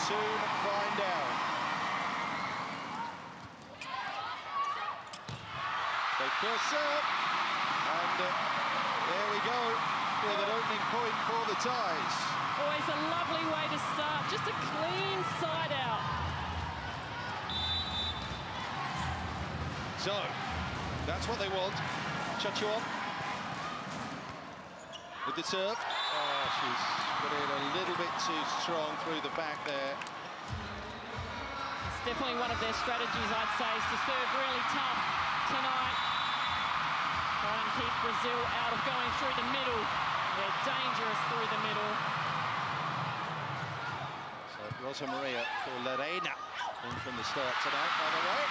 soon find out. So first serve, and there we go with an opening point for the Thais. Always a lovely way to start, just a clean side out. So, that's what they want. Chachuan with the serve. Oh, she's got it a little bit too strong through the back there. It's definitely one of their strategies, I'd say, is to serve really tough tonight. Try and keep Brazil out of going through the middle. They're dangerous through the middle. So Rosa Maria for Lorena in from the start tonight, by the way.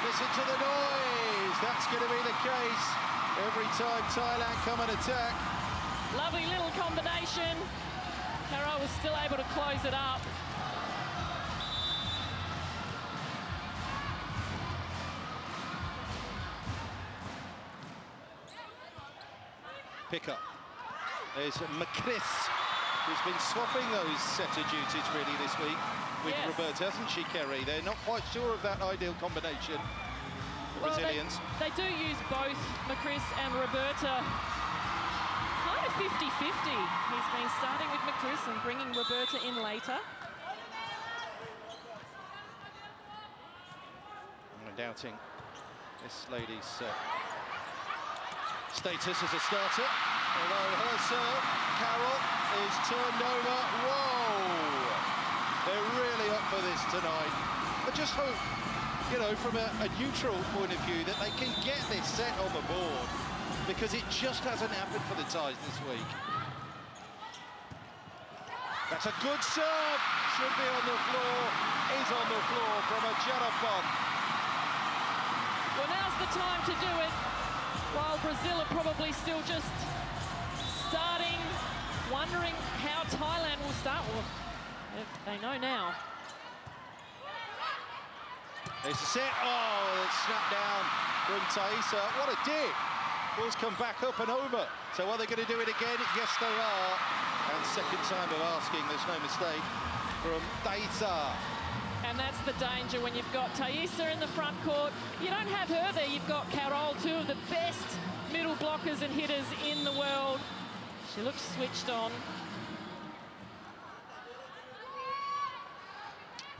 Listen to the noise. That's going to be the case every time Thailand come and attack. Lovely little combination. Carol was still able to close it up. Pick up. There's Macris, who's been swapping those setter duties really this week with Roberta, hasn't she, Kerry? They're not quite sure of that ideal combination, the Brazilians. They do use both Macris and Roberta. Kind of 50-50. He's been starting with Macris and bringing Roberta in later. I'm doubting this lady's status as a starter. Although her serve, Carol, is turned over. Whoa! They're really up for this tonight. I just hope, you know, from a neutral point of view, that they can get this set on the board, because it just hasn't happened for the Thais this week. That's a good serve. Should be on the floor. Is on the floor from a Jarapon. Well, now's the time to do it, while Brazil are probably still just starting, wondering how Thailand will start. Well, they know now. There's the set. Oh, it's snapped down from Thaisa. What a dig. Ball's come back up and over. So are they going to do it again? Yes, they are. And second time of asking, there's no mistake from Thaisa. And that's the danger when you've got Thaisa in the front court. You don't have her there. You've got Carol, two of the best middle blockers and hitters in the world. She looks switched on.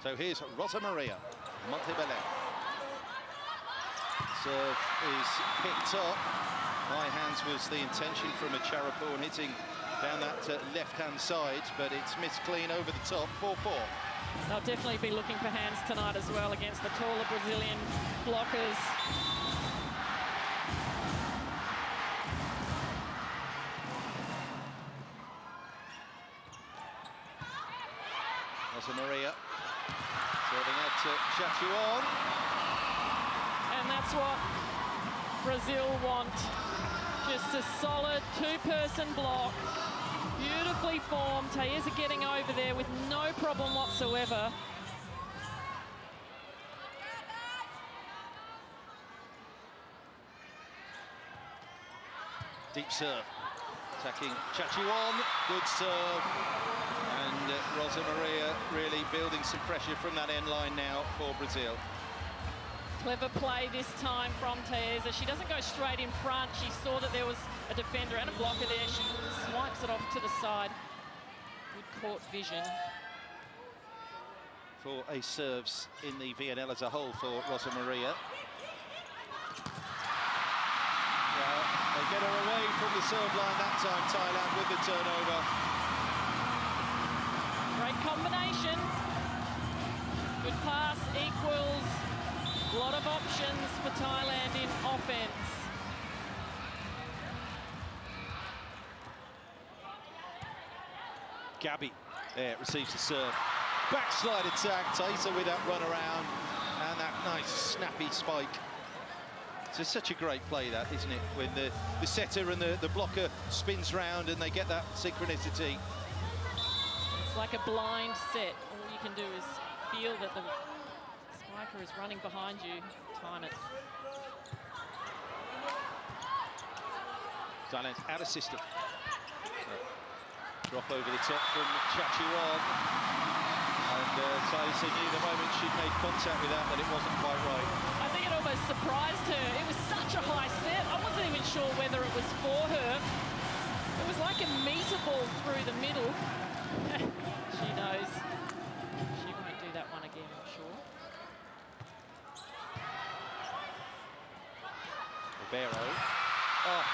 So here's Rosa Maria Montebello. Serve is picked up. High hands was the intention from a Charapon hitting down that left-hand side, but it's missed clean over the top, 4-4. They'll definitely be looking for hands tonight as well against the taller Brazilian blockers. Rosa Maria serving out to Chachuan. And that's what Brazil want. Just a solid two-person block. Beautifully formed. Thaisa getting over there with no problem whatsoever. Deep serve. Attacking Chachuan. Good serve. And Rosa Maria really building some pressure from that end line now for Brazil. Clever play this time from Thaisa. She doesn't go straight in front. She saw that there was a defender and a blocker there. She swipes it off to the side. Good court vision. 4 ace serves in the VNL as a whole for Rosa Maria. Well, they get her away from the serve line that time, Thailand, with the turnover. Great combination. Good pass equals. A lot of options for Thailand in offense. Gabby there receives the serve. Backslide attack, Thaisa with that run around and that nice snappy spike. It's such a great play, that, isn't it? When the setter and the blocker spins round and they get that synchronicity. It's like a blind set. All you can do is feel that the spiker is running behind you. Time it. Thailand's out of system. Drop over the top from Chachuan. Thaisa knew the moment she made contact with that it wasn't quite right. I think it almost surprised her. It was such a high set. I wasn't even sure whether it was for her. It was like a meter ball through the middle. She knows. She won't do that one again, I'm sure. Ribeiro. Oh,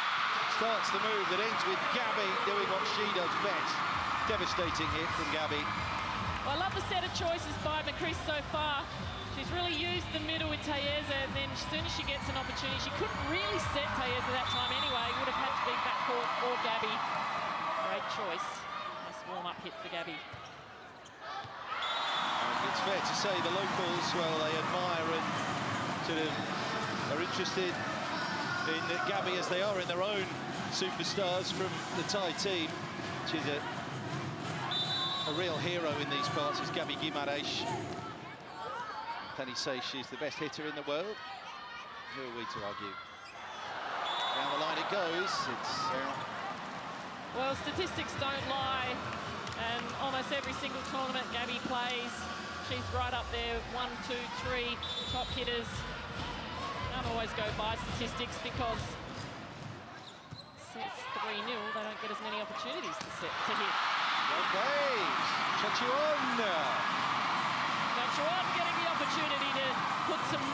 starts the move that ends with Gabby doing what she does best. Devastating hit from Gabby. I love the set of choices by McCris so far. She's really used the middle with Thaiesa, and then as soon as she gets an opportunity, she couldn't really set Thaiesa that time anyway. Would have had to be backcourt or Gabby. Great choice. Nice warm-up hit for Gabby. And it's fair to say the locals, well, they admire and sort of are interested in Gabby as they are in their own superstars from the Thai team. She's a real hero in these parts is Gabby Guimarães. Many say she's the best hitter in the world. Who are we to argue? Down the line it goes. It's well, statistics don't lie, and almost every single tournament Gabby plays, she's right up there. 1, 2, 3 top hitters. Don't always go by statistics because since 3-0, they don't get as many opportunities to hit. Okay, Chachuan getting the opportunity to put some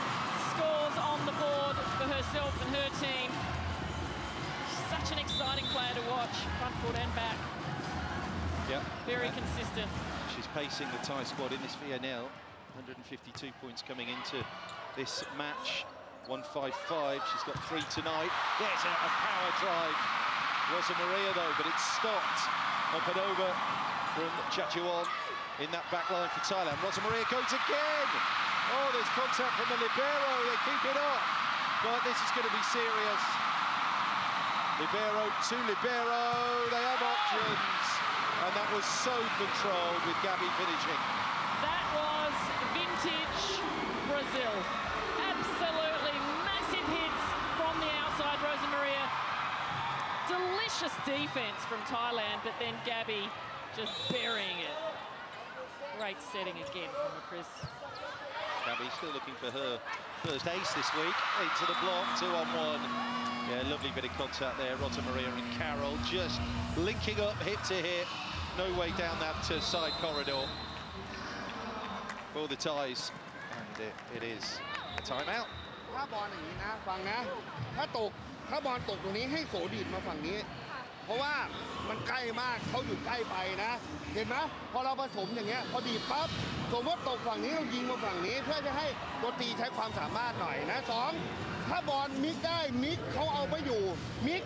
scores on the board for herself and her team. She's such an exciting player to watch, front foot and back. Yep. Very consistent. She's pacing the Thai squad in this VNL. 152 points coming into this match. 155, she's got 3 tonight. There's a power drive. Rosa Maria though, but it's stopped up and over from Chachuan in that back line for Thailand. Rosa Maria goes again. Oh, there's contact from the libero. They keep it up, but this is going to be serious. Libero to libero. They have options, and that was so controlled with Gabby finishing. That was vintage Brazil. Absolutely massive hits from the outside, Rosa Maria. Delicious defense from Thailand, but then Gabby just burying it. Great setting again from McCris. Gabby still looking for her first ace this week. Into the block, 2-on-1. Yeah, lovely bit of contact there. Rosa Maria and Carol just linking up hip to hip. No way down that side corridor for the Thais. And it is a timeout. ถ้าบอลอย่างนี้นะฟังนะถ้าบอลตกตรงนี้ให้โสดีดมาฝั่งนี้เพราะว่ามันใกล้มากเขาอยู่ใกล้ไปนะเห็นไหมพอเราผสมอย่างเงี้ยพอดีดปั๊บสมมติตกฝั่งนี้เรายิงมาฝั่งนี้เพื่อจะให้ตัวตีใช้ความสามารถหน่อยนะ2ถ้าบอลมิกได้มิกเขาเอาไปอยู่มิ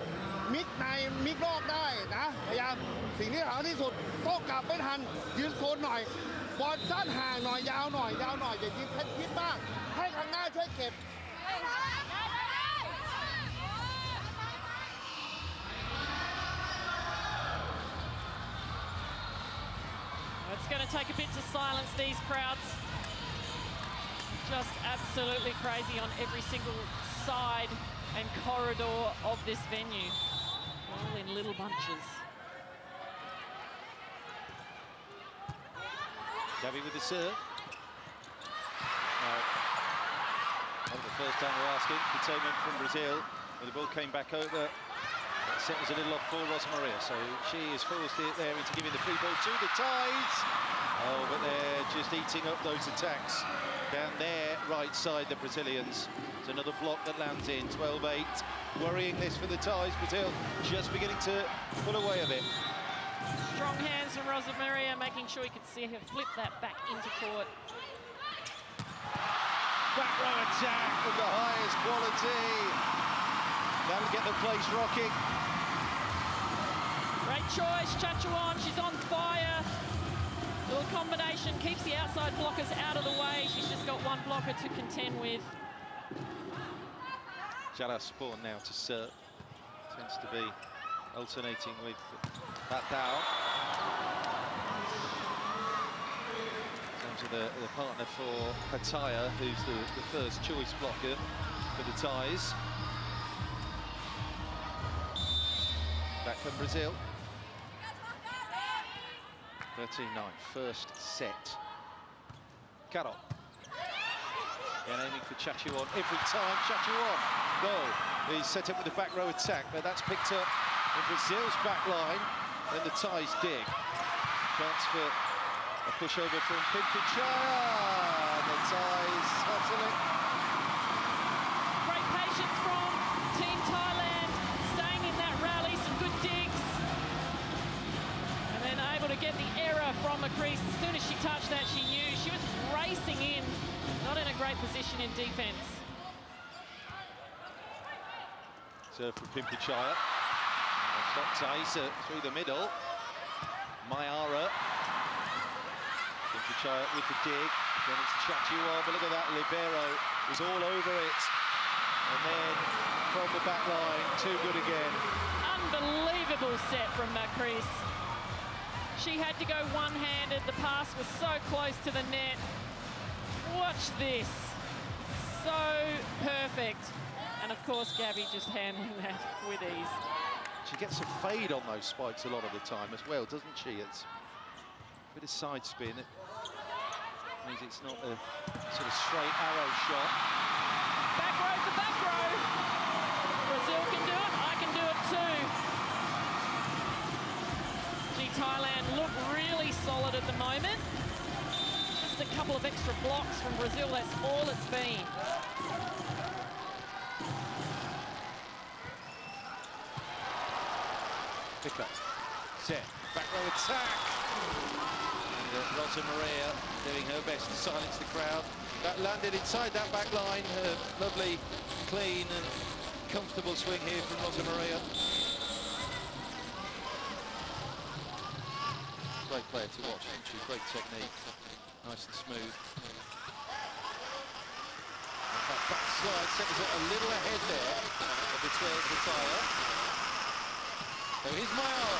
กในมิกนอกได้นะพยายามสิ่งที่สำคัญที่สุดโต้กลับไม่ทันยืนโซนหน่อยบอลสั้นห่างหน่อยยาวหน่อยอย่ายิงแค่คิดมากให้ข้างหน้าช่วยเก็บ It's going to take a bit to silence these crowds. Just absolutely crazy on every single side and corridor of this venue. All in little bunches. Gabby with the serve. That was the first time we're asking. Containment from Brazil. When the ball came back over, that set was a little off for Rosa Maria, so she is forced it there into giving the free ball to the Thais. Oh, but they're just eating up those attacks down their right side, the Brazilians. It's another block that lands in, 12-8. Worrying this for the Thais. Brazil just beginning to pull away a bit. Strong hands from Rosa Maria, making sure you could see her flip that back into court. Back row attack of the highest quality. That'll get the place rocking. Great choice, Chachuan, she's on fire. Little combination, keeps the outside blockers out of the way. She's just got one blocker to contend with. Jala Spawn now to serve. Tends to be alternating with Batdao. In terms of the partner for Pattaya, who's the first choice blocker for the Thais. Back from Brazil. 13-9, first set Carol. And aiming for Chachuan every time. Chachuan, though, is set up with the back row attack, but that's picked up in Brazil's back line. Then the Thais dig. Chance for a pushover from Pimpinchaya. The Thais hustle it. Great patience from Team Thailand, staying in that rally, some good digs. And then able to get the error from McCrease. As soon as she touched that, she knew she was racing in, not in a great position in defence. Serve from Pimpinchaya. Shot Thais through the middle. Mayara. Pimpinchaya with the dig. Then it's Chachuan, but look at that, Libero is all over it. And then from the back line, too good again. Unbelievable set from Macrease. She had to go one-handed. The pass was so close to the net. Watch this. So perfect. And of course, Gabby just handling that with ease. She gets a fade on those spikes a lot of the time as well, doesn't she? It's a bit of side spin. It means it's not a sort of straight arrow shot. Back row for back row. Brazil can do it. I can do it too. Gee, Thailand look really solid at the moment. Just a couple of extra blocks from Brazil. That's all it's been. Pick up, set, back row attack. And Rosa Maria doing her best to silence the crowd. That landed inside that back line. Lovely, clean and comfortable swing here from Rosa Maria. Great player to watch, isn't she? Great technique, nice and smooth. And that backslide sends it a little ahead there of the 12 retire. So here's Mayara.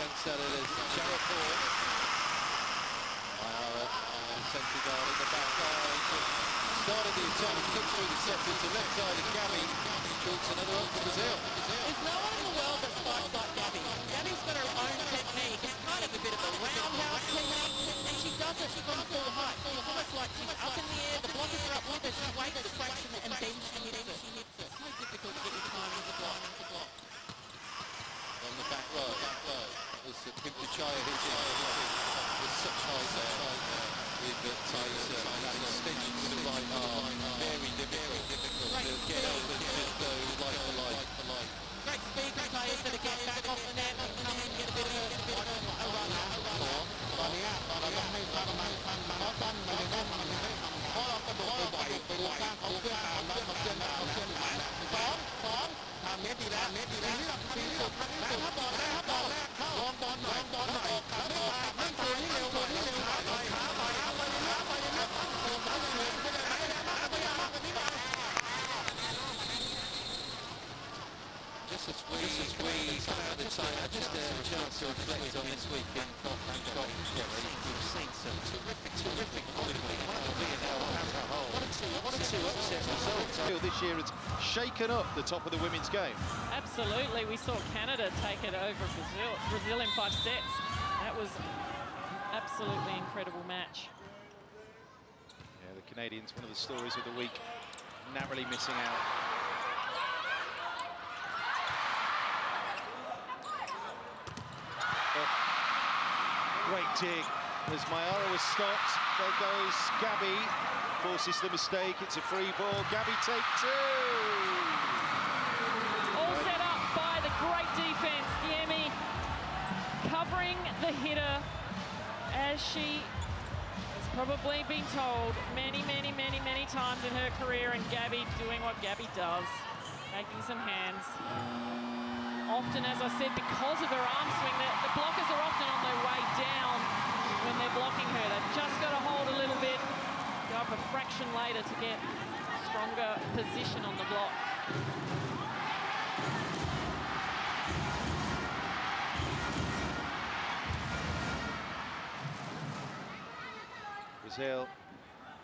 Dunks at it as Jared Ford. Mayara centre guard in the back line. Started the attack, kicked through the set into left side of Gabby. Shoots another up to Brazil. There's no one in the world that spikes like Gabby. Gabby's got her own technique. It's kind of a bit of a roundhouse technique, and she does it from full height. It's almost like she's up in the air, the blockers are up with her, she waits a fraction and then she hits it. It's so difficult to get your time in the block. On the back row, as Pimpinchaya hits it with such high with Thais that extension to the right arm, very difficult to get over and just go light for light. Great speed from Thais to get back off the net and come in, get a bit of a runner. Just a squeeze out of the time. Just a chance to reflect on this week in Bangkok. We've seen some terrific volleyball. One of the VNL as a whole. One or two upset results. This year it's shaken up the top of the women's game. Absolutely. We saw Canada take it over Brazil in 5 sets. That was absolutely incredible match. Yeah, the Canadians, one of the stories of the week, narrowly missing out. Great dig as Mayara was stopped. There goes Gabby, forces the mistake. It's a free ball. Gabby take two. All set up by the great defense. Diemi covering the hitter as she has probably been told many times in her career, and Gabby doing what Gabby does, making some hands. Often, as I said, because of her arm swing, the blockers are often on their way down when they're blocking her. They've just got to hold a little bit, go up a fraction later to get stronger position on the block. Brazil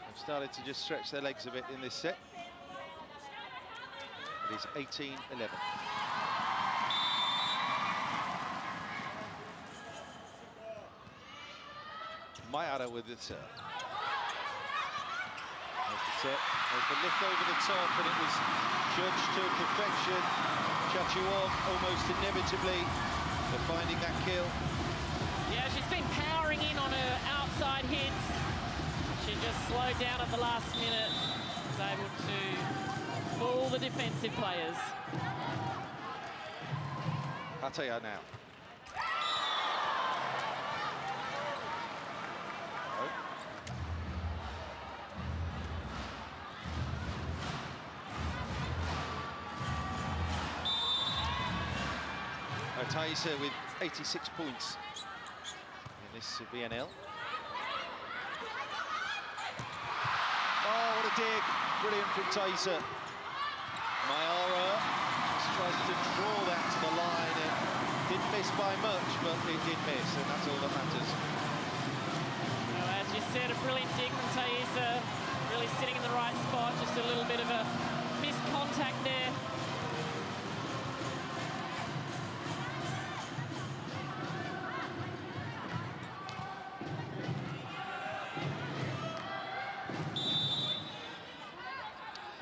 have started to just stretch their legs a bit in this set. It is 18-11. Mayara with the serve. There's the set. There's the lift over the top, and it was judged to perfection. Chachuan almost inevitably finding that kill. Yeah, she's been powering in on her outside hits. She just slowed down at the last minute. Was able to fool the defensive players. Ataya now. Taisa with 86 points in this VNL. Oh, what a dig. Brilliant from Taisa. Mayara just tries to draw that to the line and didn't miss by much, but it did miss, and that's all that matters. Well, as you said, a brilliant dig from Taisa. Really sitting in the right spot, just a little bit of a missed contact there.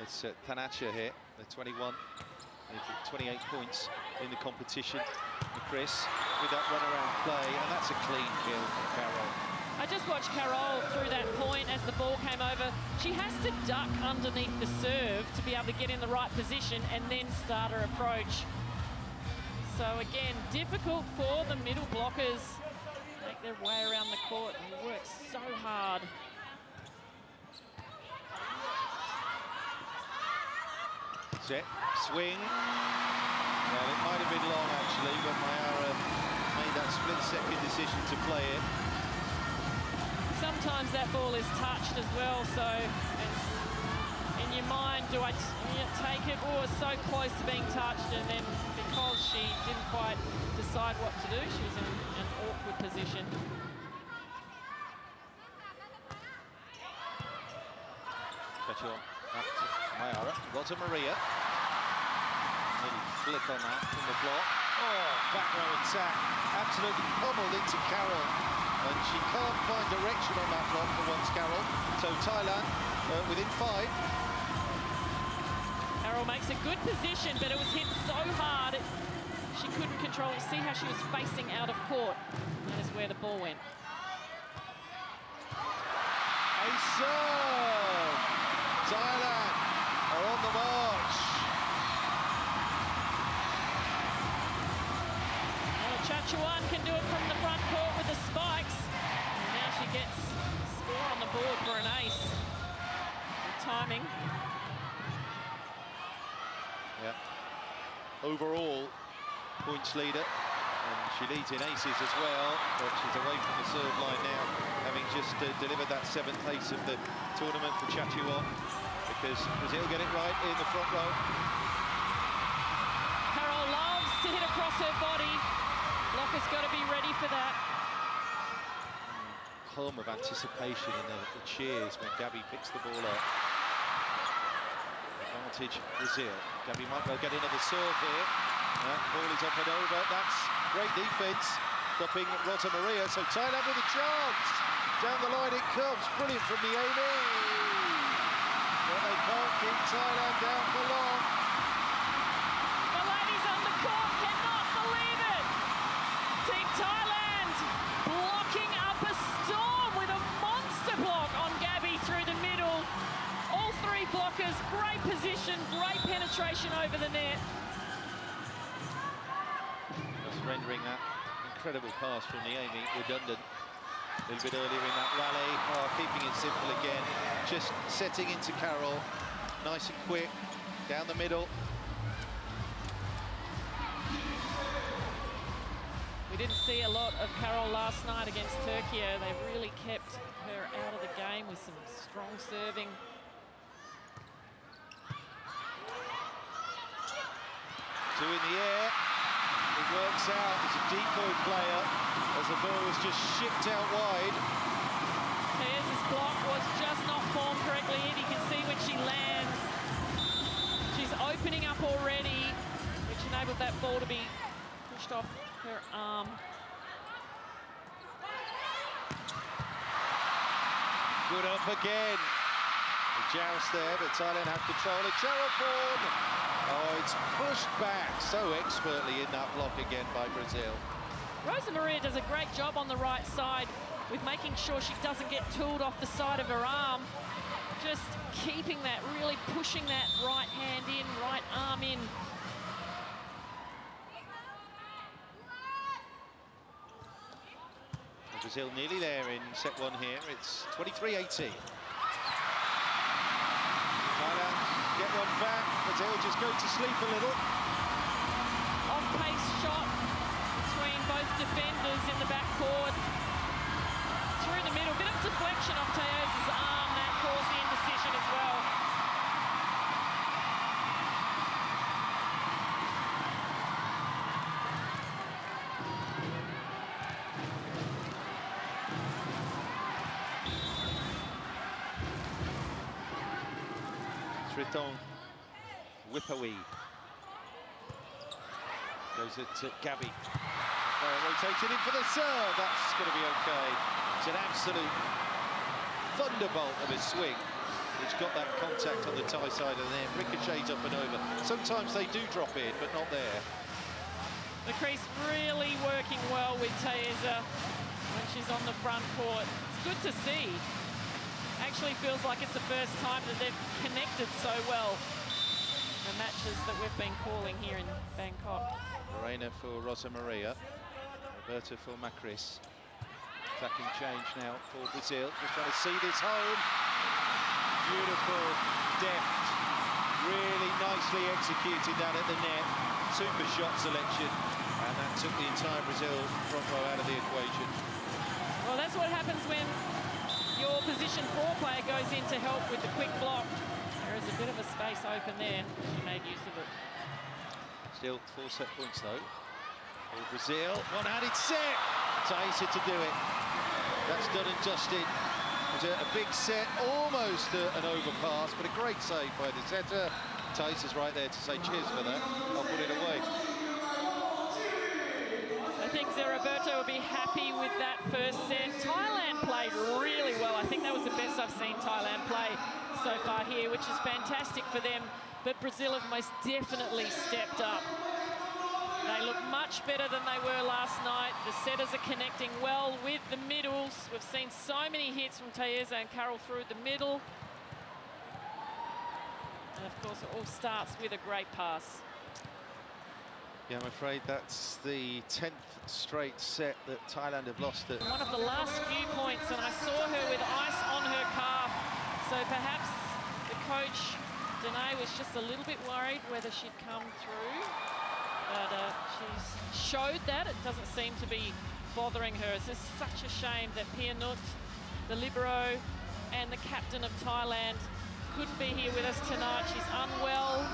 It's Thanacha here, the 21, 28 points in the competition. And Chris with that run-around play, and that's a clean kill from Carol. I just watched Carol through that point as the ball came over. She has to duck underneath the serve to be able to get in the right position and then start her approach. So again, difficult for the middle blockers to make their way around the court and work so hard. Set, swing. Well, it might have been long actually, but Mayara made that split-second decision to play it. Sometimes that ball is touched as well, so it's in your mind, do I take it? Oh, it's so close to being touched, and then because she didn't quite decide what to do, she was in an awkward position. Chachuan up to Mayara. Rosa Maria. Little flick on that from the block. Oh, back row attack. Absolutely pummeled into Carol. And she can't find direction on that block for once, Carol. So Thailand within 5. Carol makes a good position, but it was hit so hard, she couldn't control it. See how she was facing out of court. That is where the ball went. A serve! Thailand are on the march. Well, Chachuan can do it from the front court with the spikes. And now she gets score on the board for an ace. Good timing. Yeah. Overall, points leader. And she leads in aces as well, but she's away from the serve line now, having just delivered that 7th ace of the tournament for Chachuan, because Brazil get it right in the front row. Carol loves to hit across her body. Blocker's got to be ready for that. Hum of anticipation in the cheers when Gabby picks the ball up. Advantage Brazil. Gabby might well get another serve here. That ball is up and over. That's great defense, stopping Rosa Maria. So Thailand with a chance. Down the line it comes. Brilliant from Niemi. But they can't keep Thailand down for long. The ladies on the court cannot believe it. Team Thailand blocking up a storm with a monster block on Gabby through the middle. All 3 blockers, great position, great penetration over the net. Rendering that incredible pass from Niemi redundant. A little bit earlier in that rally. Oh, keeping it simple again. Just setting into Carol. Nice and quick. Down the middle. We didn't see a lot of Carol last night against Turkey. They really kept her out of the game with some strong serving. Two in the air. It works out as a decoy player as the ball was just shipped out wide. Tears' block was just not formed correctly. You can see when she lands, she's opening up already, which enabled that ball to be pushed off her arm. Good up again. The joust there, but Thailand have control. It's Cherylborn. Oh, it's pushed back so expertly in that block again by Brazil. Rosa Maria does a great job on the right side with making sure she doesn't get tooled off the side of her arm. Just keeping that, really pushing that right hand in, right arm in. Brazil nearly there in set one here. It's 23-18. Thailand get one back. Brazil just go to sleep a little. Off-pace shot between both defenders in the backcourt. Through the middle, bit of deflection off Teosa's arm. That caused the indecision as well. Triton Whipawee goes it to Gabby. Rotated in for the serve. That's going to be okay. It's an absolute thunderbolt of a swing. It's got that contact on the Thai side and then ricochets up and over. Sometimes they do drop in, but not there. The crease really working well with Tayeza when she's on the front court. It's good to see. Actually feels like it's the first time that they've connected so well. The matches that we've been calling here in Bangkok. Morena for Rosa Maria. Roberta for Macris. Attacking change now for Brazil. Just trying to see this home. Beautiful, deft, really nicely executed down at the net. Super shot selection. And that took the entire Brazil front row out of the equation. Well, that's what happens when your position 4 player goes in to help with the quick block. There is a bit of a space open there. She made use of it. Still 4 set points though. For Brazil, one-handed set. Taisa to do it. That's done and dusted. It was a big set, almost an overpass, but a great save by the setter. Taisa's right there to say cheers for that. I'll put it away. I think Roberto will be happy with that first set. Thailand played really well. I think that was the best I've seen Thailand play so far here, which is fantastic for them. But Brazil have most definitely stepped up. They look much better than they were last night. The setters are connecting well with the middles. We've seen so many hits from Tayeza and Carol through the middle. And of course, it all starts with a great pass. Yeah, I'm afraid that's the 10th straight set that Thailand have lost at. One of the last few points, and I saw her with ice on her calf. So perhaps the coach, Danae, was just a little bit worried whether she'd come through. But she's showed that. It doesn't seem to be bothering her. It's just such a shame that Pia Nut, the libero, and the captain of Thailand couldn't be here with us tonight. She's unwell.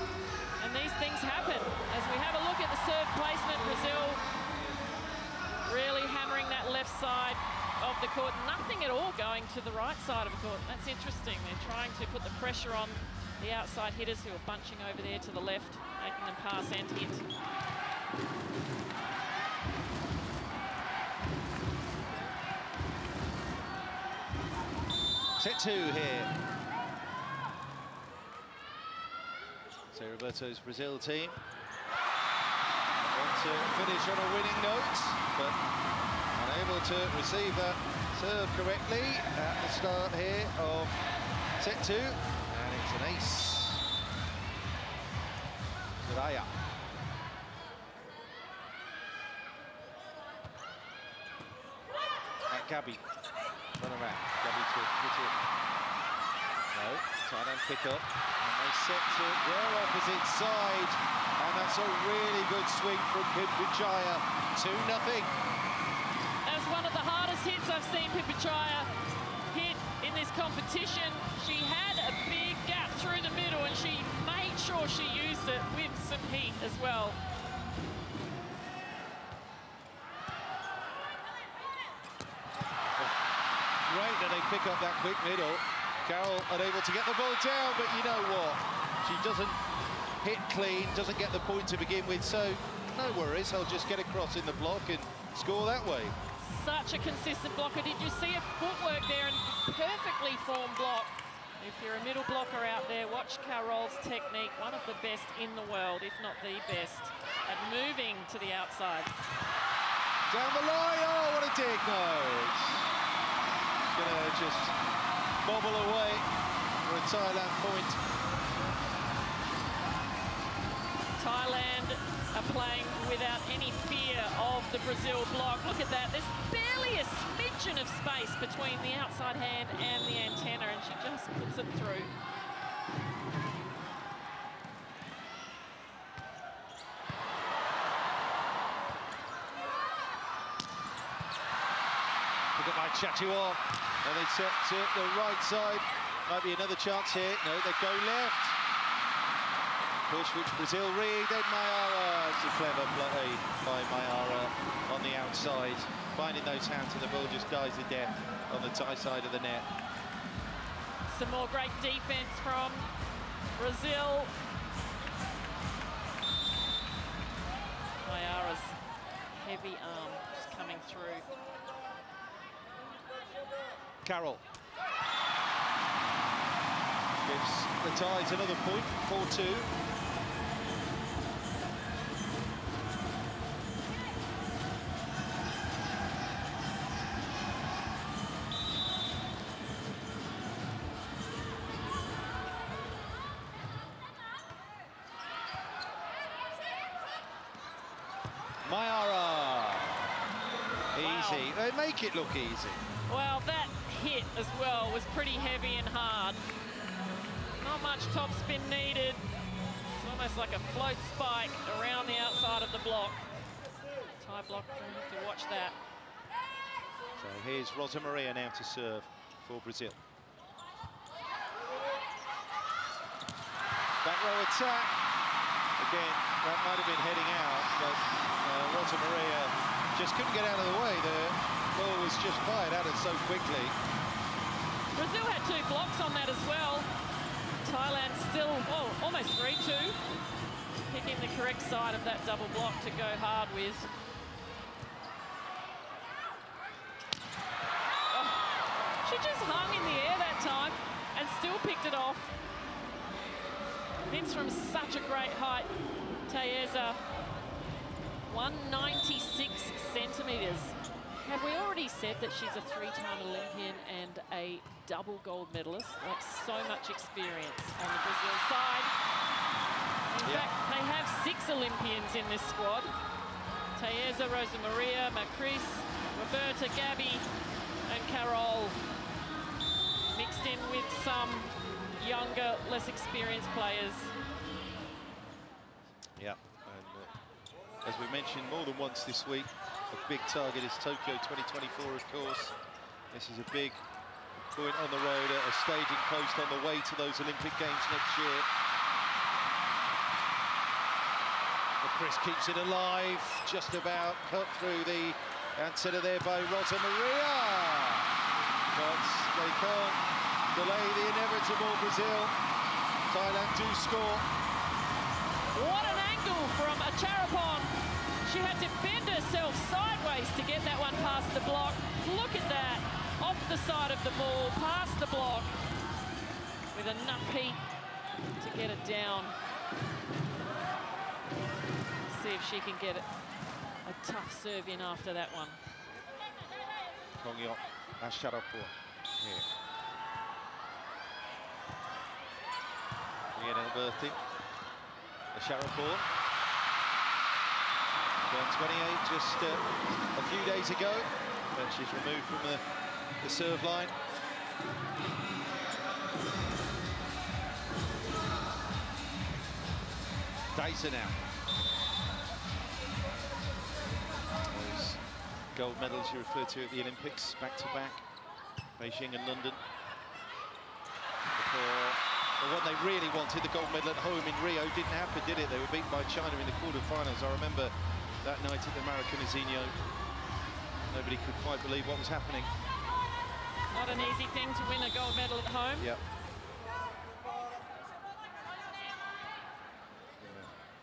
And these things happen. As we have a look at the serve placement, Brazil really hammering that left side of the court. Nothing at all going to the right side of the court. That's interesting. They're trying to put the pressure on the outside hitters who are bunching over there to the left, making them pass and hit. Set 2 here. So Roberto's Brazil team want to finish on a winning note, but unable to receive that serve correctly at the start here of set 2, and it's an ace. Soraya. At Gabby. Run around. Gabby to hit it. No, Thailand pick up. And they set to their opposite side. And that's a really good swing from Pipichaya. 2-0. That's one of the hardest hits I've seen Pipichaya hit in this competition. She had a big gap through the middle and she made sure she used it with some heat as well. Great that they pick up that quick middle. Carol unable to get the ball down, but you know what? She doesn't hit clean, doesn't get the point to begin with, so no worries. I'll just get across in the block and score that way. Such a consistent blocker. Did you see a footwork there and perfectly formed block? If you're a middle blocker out there, watch Carol's technique. One of the best in the world, if not the best, at moving to the outside. Down the line, oh, what a dig, no. It's gonna just bobble away for a Thailand point. Thailand are playing without any fear of the Brazil block. Look at that, there's barely a smidgen of space between the outside hand and the antenna, and she just puts it through. Look at my Chatuor, and they set to the right side. Might be another chance here. No, they go left. Push which Brazil read, then Mayara. It's a clever play by Mayara on the outside. Finding those hands, and the ball just dies to death on the Thai side of the net. Some more great defense from Brazil. Mayara's heavy arm just coming through. Carol gives the Thais another point, 4-2. Mayara, easy. They make it look easy. Well, that hit as well was pretty heavy and hard. Not much top spin needed. It's almost like a float spike around the outside of the block. Thai block, going to have to watch that. So here's Rosa Maria now to serve for Brazil. Back row attack. Again, that might have been heading out, but Rosa Maria just couldn't get out of the way. The ball was just fired at it so quickly. Brazil had 2 blocks on that as well. Thailand still, oh, almost 3-2. Picking the correct side of that double block to go hard with. Oh, she just hung in the air that time and still picked it off. Hits from such a great height. Taeza, 196 centimetres. Have we already said that she's a 3-time Olympian and a double gold medalist? Like, so much experience on the Brazil side. In fact, they have 6 Olympians in this squad. Taeza, Rosa Maria, Macris, Roberta, Gabby, and Carol. Mixed in with some younger, less experienced players. Yeah, and as we mentioned more than once this week, a big target is Tokyo 2024, of course. This is a big point on the road, a staging post on the way to those Olympic Games next year. But Chris keeps it alive, just about cut through the antenna there by Rosa Maria. But they can't delay the inevitable. Brazil. Thailand do score. What an angle from Acharapon. She had to bend herself sideways to get that one past the block. Look at that, off the side of the ball, past the block, with enough heat to get it down. See if she can get it. A tough serve in after that one. Kongyo Acharapon here. Again, Alberti. Acharapon. Turned 28 just a few days ago, but she's removed from the serve line. Dyson now. Those gold medals you referred to at the Olympics, back-to-back, Beijing and London. Before, what they really wanted, the gold medal at home in Rio, didn't happen, did it? They were beaten by China in the quarterfinals. I remember that night at the Maracanazinho. Nobody could quite believe what was happening. Not an easy thing to win a gold medal at home. Yep.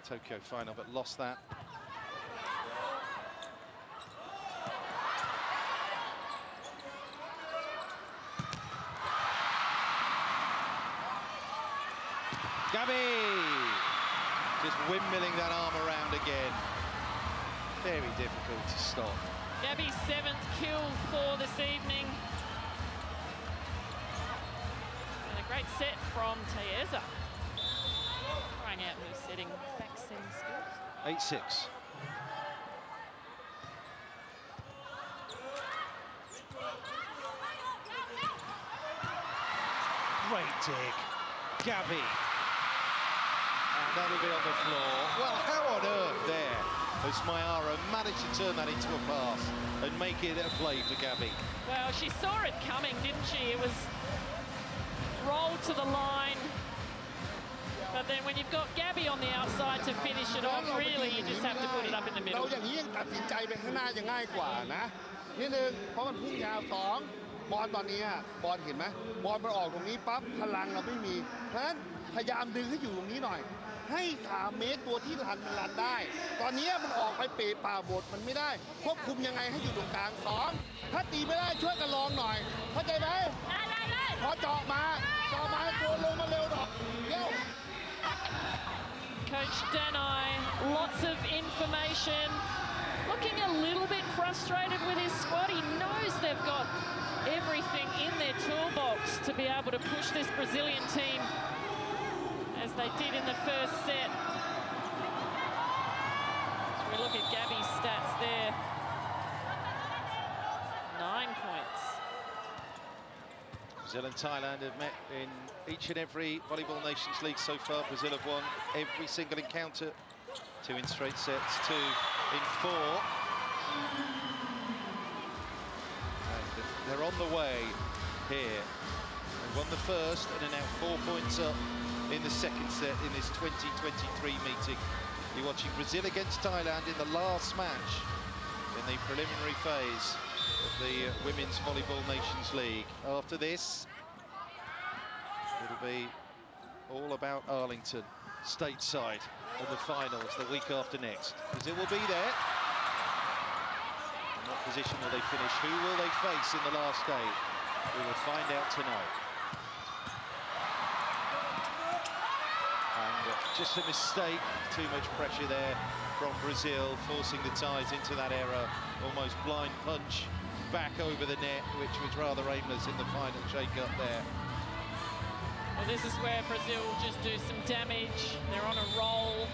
Tokyo final, but lost that. Gabby! Just windmilling that arm around again. Very difficult to stop. Gabby's 7th kill for this evening. And a great set from Tayeza. Trying out her setting, back setting skills. 8-6. Great dig. Gabby. And that'll be on the floor. Well, how on earth there has Mayara managed to turn that into a pass and make it a play for Gabby? Well, she saw it coming, didn't she? It was rolled to the line. But then when you've got Gabby on the outside to finish it off, really, you just have to put it up in the เรา middle. อย่างนี้ยังตัดสินใจไปข้างหน้าจะง่ายกว่านะนิดนึงเพราะมันพุ่งยาวสองบอลตอนนี้บอลเห็นไหมบอลมันออกตรงนี้ปั๊บพลังเราไม่มีเพราะฉะนั้นพยายามดึงให้อยู่ตรงนี้หน่อยให้3 เมตรตัวที่รันมันรันได้ตอนนี้มันออกไปเป๋ป่าบดมันไม่ได้ควบคุมยังไงให้อยู่ตรงกลาง2ถ้าตีไม่ได้ช่วยกันลองหน่อยเข้าใจไหมได้พอเจาะมาตัวลงมาเร็วหน่อยเร็ว Coach Danai, lots of information. Looking a little bit frustrated with his squad. He knows they've got everything in their toolbox to be able to push this Brazilian team as they did in the first set. As we look at Gabby's stats there, 9 points. Brazil and Thailand have met in each and every Volleyball Nations League so far. Brazil have won every single encounter. 2 in straight sets, 2 in 4. And they're on the way here. They won the first and are now 4 points up in the second set in this 2023 meeting. You're watching Brazil against Thailand in the last match in the preliminary phase of the Women's Volleyball Nations League. After this, it'll be all about Arlington, stateside, and the finals the week after next. Brazil will be there. In what position will they finish? Who will they face in the last game? We will find out tonight. And just a mistake, too much pressure there from Brazil, forcing the Thais into that error, almost blind punch back over the net, which was rather aimless in the final shake-up there. Well, this is where Brazil will just do some damage. They're on a roll.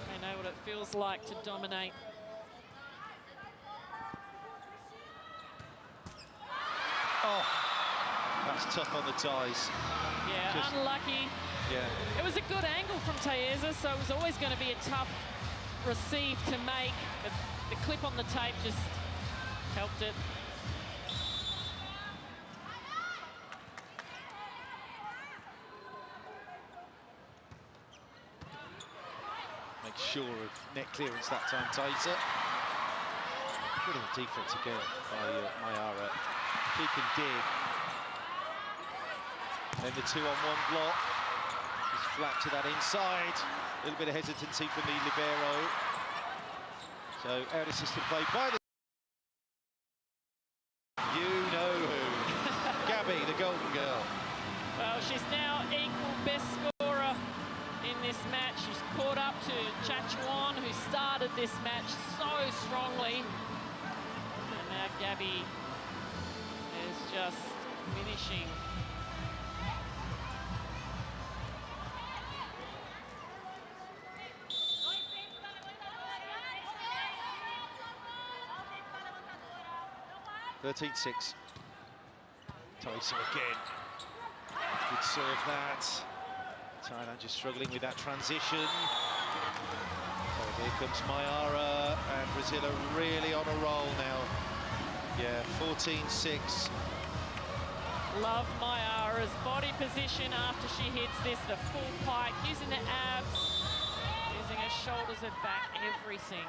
They know what it feels like to dominate. Oh, that's tough on the Thais. Yeah, Just unlucky. Yeah. It was a good angle from Tayeza, so it was always going to be a tough receive to make. But the clip on the tape just helped it. Make sure of net clearance that time, Tayeza. Brilliant defense again by Mayara. She can dig. Then the 2-on-1 block. Just flat to that inside. A little bit of hesitancy from the libero. So out of system play by the... You know who. Gabby, the golden girl. Well, she's now equal best scorer in this match. She's caught up to Chachuan, who started this match so strongly. And now Gabby is just finishing. (13-6). Tayeza again. Good serve that. Thailand just struggling with that transition. Oh, here comes Mayara, and Brazil are really on a roll now. Yeah, 14-6. Love Mayara's body position after she hits this, the full pike, using the abs, using her shoulders and back, everything.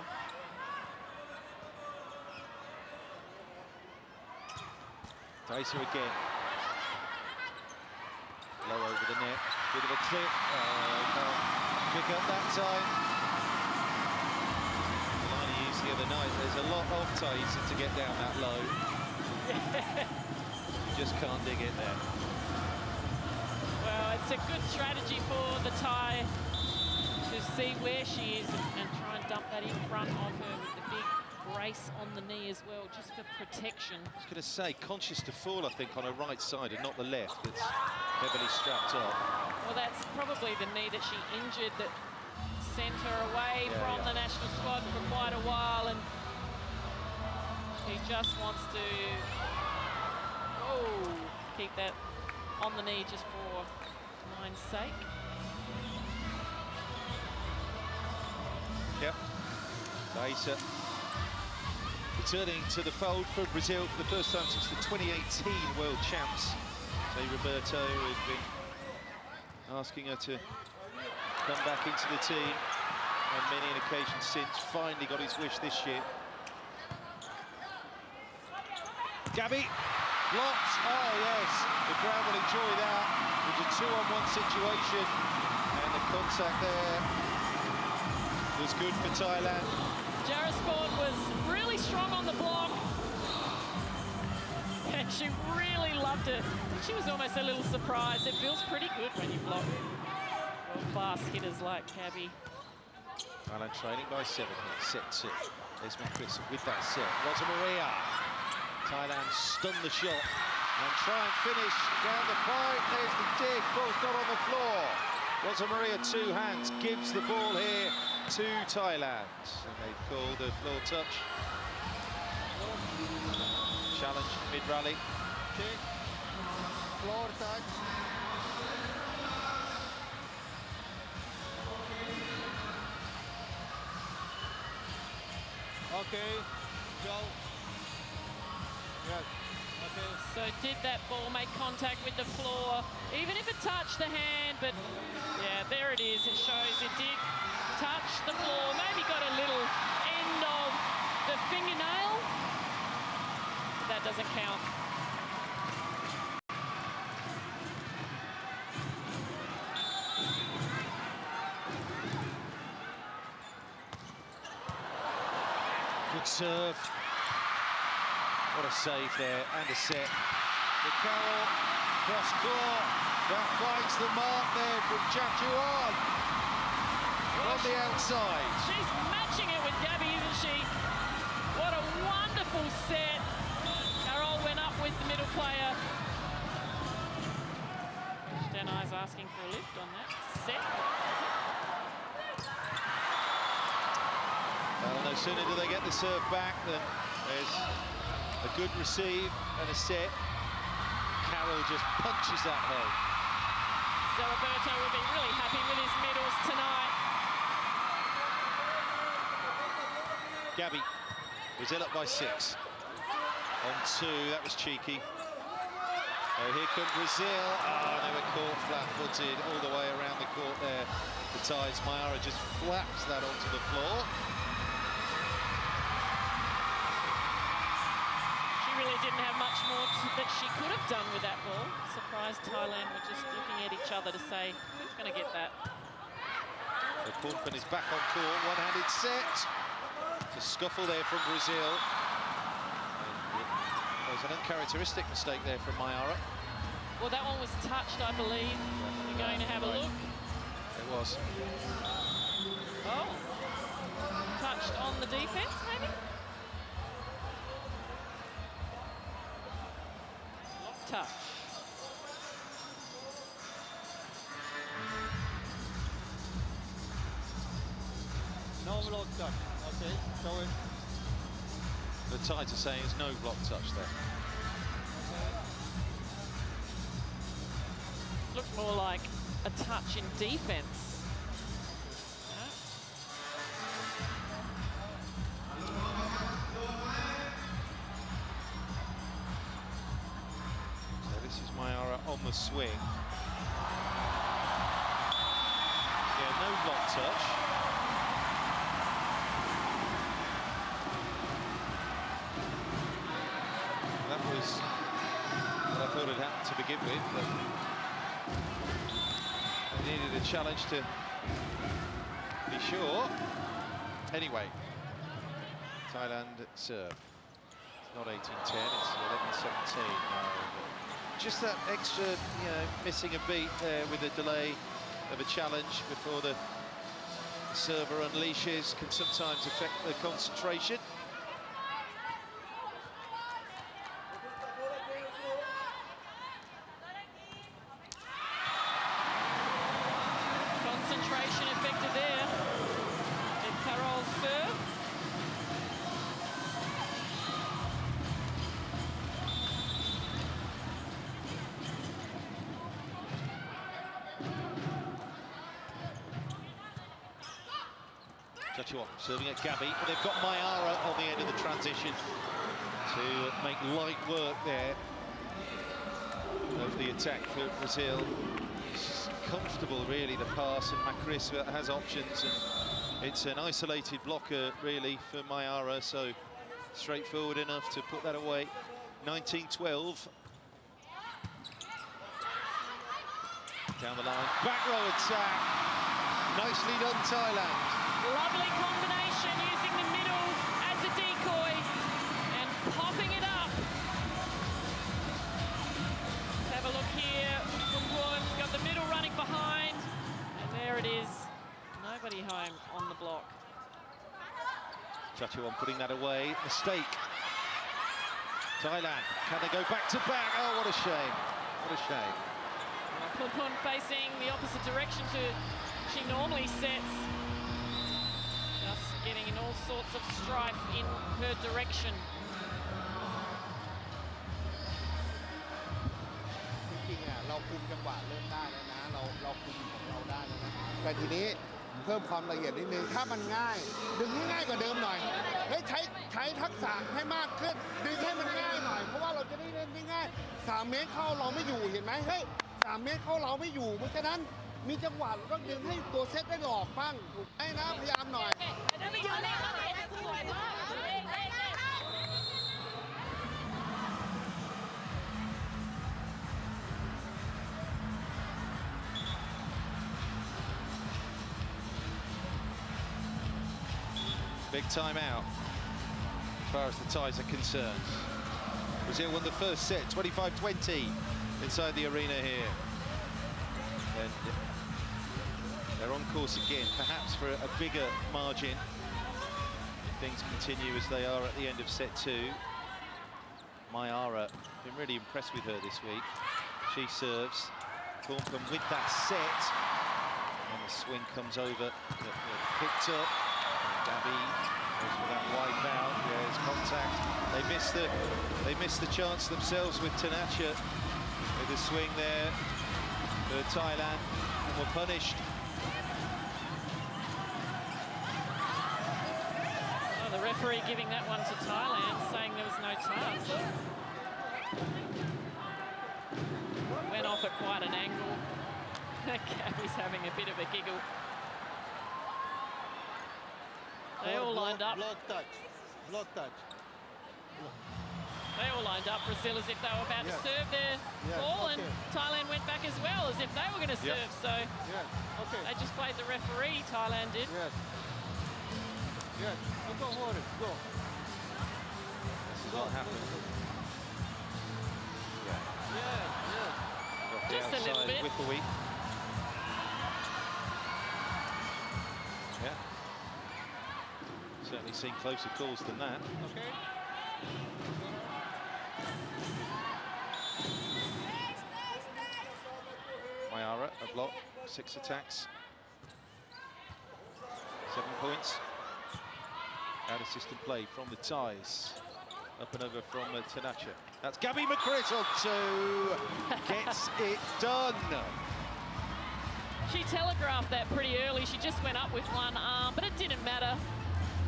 Tayeza again. Low over the net, bit of a clip. Oh, can't pick up that time. The line he used the other night, there's a lot of Tayeza to get down that low. You just can't dig in there. Well, it's it's a good strategy for the Thai to see where she is and try and dump that in front of her with the big brace on the knee as well, just for protection. I was going to say, conscious to fall, I think, on her right side and not the left. That's heavily strapped up. Well, that's probably the knee that she injured that sent her away from the national squad for quite a while, and she just wants to keep that on the knee just for mine's sake. Yep. Taisa returning to the fold for Brazil for the first time since the 2018 World Champs. Say Roberto has been asking her to come back into the team on many an occasion since. Finally got his wish this year. Gabby blocked. Oh yes, the crowd will enjoy that. It was a 2-on-1 situation, and the contact there was good for Thailand. Jarasport was really strong on the block, and she really loved it. She was almost a little surprised. It feels pretty good when you block world-class hitters like Gabby. Thailand trailing by 7 here, set 2. Desmond Chris with that set. Rosa Maria. Thailand stun the shot and try and finish down the pipe. There's the dig, ball's not on the floor. Rosa Maria, 2 hands, gives the ball here to Thailand. And they've called a floor touch. Challenge mid-rally. Okay. Floor touch. Okay, go. Yes. Okay. So did that ball make contact with the floor, even if it touched the hand? But yeah, there it is. It shows it did touch the floor. Maybe got a little end of the fingernail. That doesn't count. Good serve. What a save there, and a set. The Carroll cross court. That finds the mark there from Chachuan on the outside. She's matching it with Gabby, isn't she? What a wonderful set. Carroll went up with the middle player. Denai's asking for a lift on that set. Well, no sooner do they get the serve back than there's a good receive and a set. Carroll just punches that home. So Roberto will be really happy with his middles tonight. Gabby, Brazil up by 6. On 2, that was cheeky. Oh, here come Brazil. Oh, they were caught flat-footed all the way around the court there. The Thais, Mayara just flaps that onto the floor. Really didn't have much more that she could have done with that ball. Surprised Thailand were just looking at each other to say, who's going to get that? The Portman is back on court, one-handed set. It's a scuffle there from Brazil. There was an uncharacteristic mistake there from Mayara. Well, that one was touched, I believe. We're going to have a look. It was. Oh, touched on the defense, maybe? Touch. No block touch. Okay, show it. The Thais are saying there's no block touch there. Looked more like a touch in defense. Mayara on the swing. Yeah, no block touch. That was what I thought had happened to begin with, but they needed a challenge to be sure. Anyway, Thailand serve. It's not 18-10, it's 11-17 now. just that extra, missing a beat there with a delay of a challenge before the server unleashes can sometimes affect the concentration. Concentration affected there. Did Carol serve? Serving at Gabby, but they've got Mayara on the end of the transition to make light work there of the attack for Brazil. It's comfortable, really, the pass, and Macris has options, and it's an isolated blocker, really, for Mayara, so straightforward enough to put that away. 19-12. Down the line, back row attack. Nicely done, Thailand. Lovely combination using the middle as a decoy and popping it up. Let's have a look here. We've got the middle running behind, and there it is. Nobody home on the block. Chachuan putting that away. Mistake. Thailand, can they go back to back? Oh, what a shame. What a shame. Pun facing the opposite direction to she normally sets. Just getting in all sorts of strife in her direction. จริงๆเราคุมจังหวะเริ่มได้แล้วนะเราคุมของเราได้แล้วนะแต่ทีนี้เพิ่มความละเอียดนิดนึงถ้ามันง่ายดึงให้ง่ายกว่าเดิมหน่อยเฮ้ยใช้ทักษะให้มากขึ้นดึงให้มันง่ายหน่อยเพราะว่าเราจะได้เล่นได้ง่าย3 เมตรเข้าเราไม่อยู่เห็นไหมเฮ้ย3 เมตรเข้าเราไม่อยู่เพราะฉะนั้นมีจังหวะเราต้องดึงให้ตัวเซตได้หลอกบ้างถูกไหมนะพยายามหน่อย Big timeout as far as the ties are concerned. Brazil won the first set, 25-20 inside the arena here. And they're on course again, perhaps for a bigger margin. Things continue as they are at the end of set 2. Mayara, been really impressed with her this week. She serves. Thornton with that set. And the swing comes over, picked up. Gabby goes for that wipe out. There's contact. They missed the chance themselves with Tanacha with the swing there for Thailand and were punished. Oh, the referee giving that one to Thailand, saying there was no touch. Went off at quite an angle. Gabby's having a bit of a giggle. They all lined up. Block touch. Block touch. They all lined up, Brazil, as if they were about to serve their ball, and Thailand went back as well, as if they were going to serve. So they just played the referee, Thailand did. Yes. Go hold it. Go. This is what happened. Just a little bit. With the week. Yeah. Certainly seen closer calls than that. Okay. Mayara, a block, 6 attacks, 7 points. Out of system play from the Thais. Up and over from Tanacha. That's Gabby Macris on 2. Gets it done. She telegraphed that pretty early. She just went up with one arm, but it didn't matter.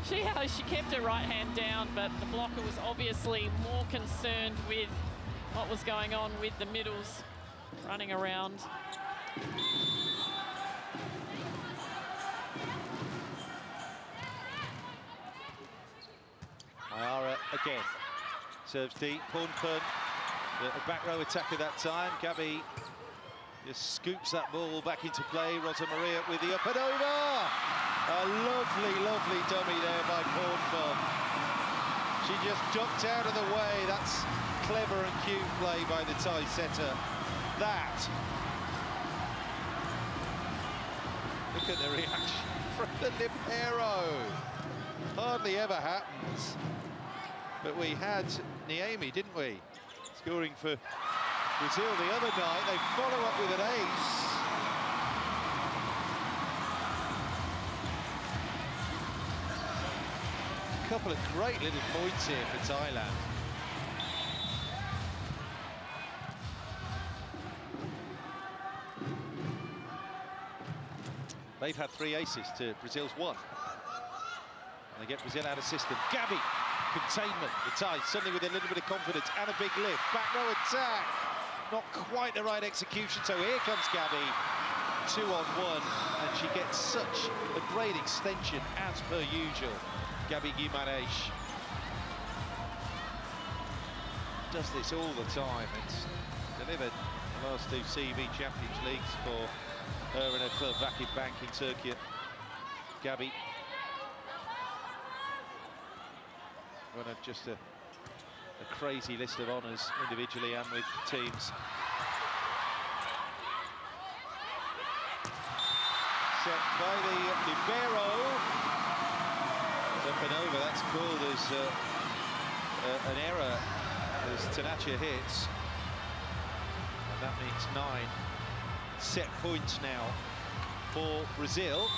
She kept her right hand down, but the blocker was obviously more concerned with what was going on with the middles running around. Mayara again. Serves deep, Pun. A back row attacker that time. Gabby just scoops that ball back into play. Rosa Maria with the up and over. A lovely, lovely dummy there by Pornfun. She just ducked out of the way. That's clever and cute play by the Thai setter. That. Look at the reaction from the libero. Hardly ever happens. But we had Niemi, didn't we? Scoring for Brazil the other night. They follow up with an ace. A couple of great little points here for Thailand. They've had 3 aces to Brazil's 1. And they get Brazil out of system. Gabby, containment. The Thai suddenly with a little bit of confidence and a big lift. Back row attack. Not quite the right execution. So here comes Gabby. 2-on-1. And she gets such a great extension as per usual. Gabby Guimarães does this all the time. It's delivered the last 2 CV Champions Leagues for her and her club Vakif Bank in Turkey. Gabby. Run just a crazy list of honours individually and with teams. Set by the libero. Up and over, that's called as an error as Tanacha hits. And that means 9 set points now for Brazil.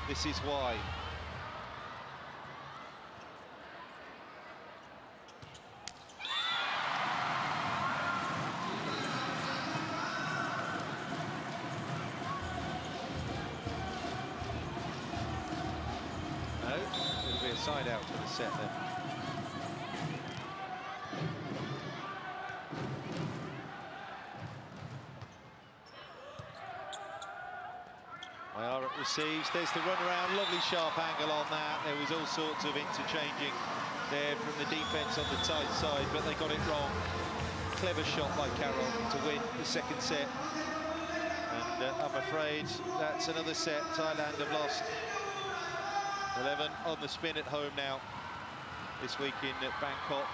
This is why. No, it'll be a side out to the set then. Receives, there's the run around, lovely sharp angle on that. There was all sorts of interchanging there from the defense on the tight side, but they got it wrong. Clever shot by Carol to win the second set. And I'm afraid that's another set. Thailand have lost 11 on the spin at home now this week in Bangkok.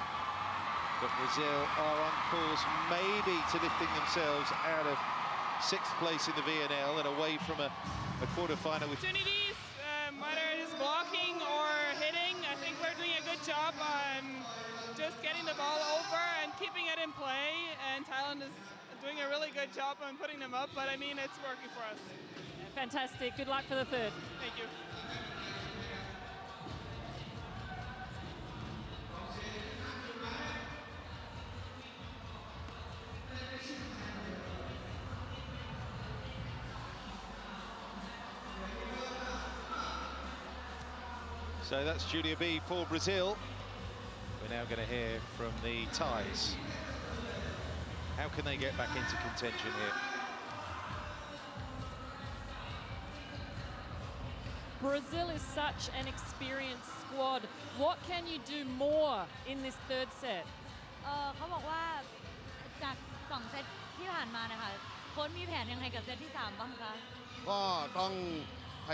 But Brazil are on course maybe to lifting themselves out of 6th place in the VNL and away from a quarter-final. Opportunities, whether it is blocking or hitting, I think we're doing a good job on just getting the ball over and keeping it in play, and Thailand is doing a really good job on putting them up, but I mean, it's working for us. Fantastic. Good luck for the third. Thank you. So that's Julia B for Brazil. We're now going to hear from the Thais. How can they get back into contention here? Brazil is such an experienced squad. What can you do more in this third set? เขาบอกว่าจาก2 เซตที่ผ่านมานะคะโค้ชมีแผนยังไงกับเซตที่ 3 บ้างคะ ก็ต้อง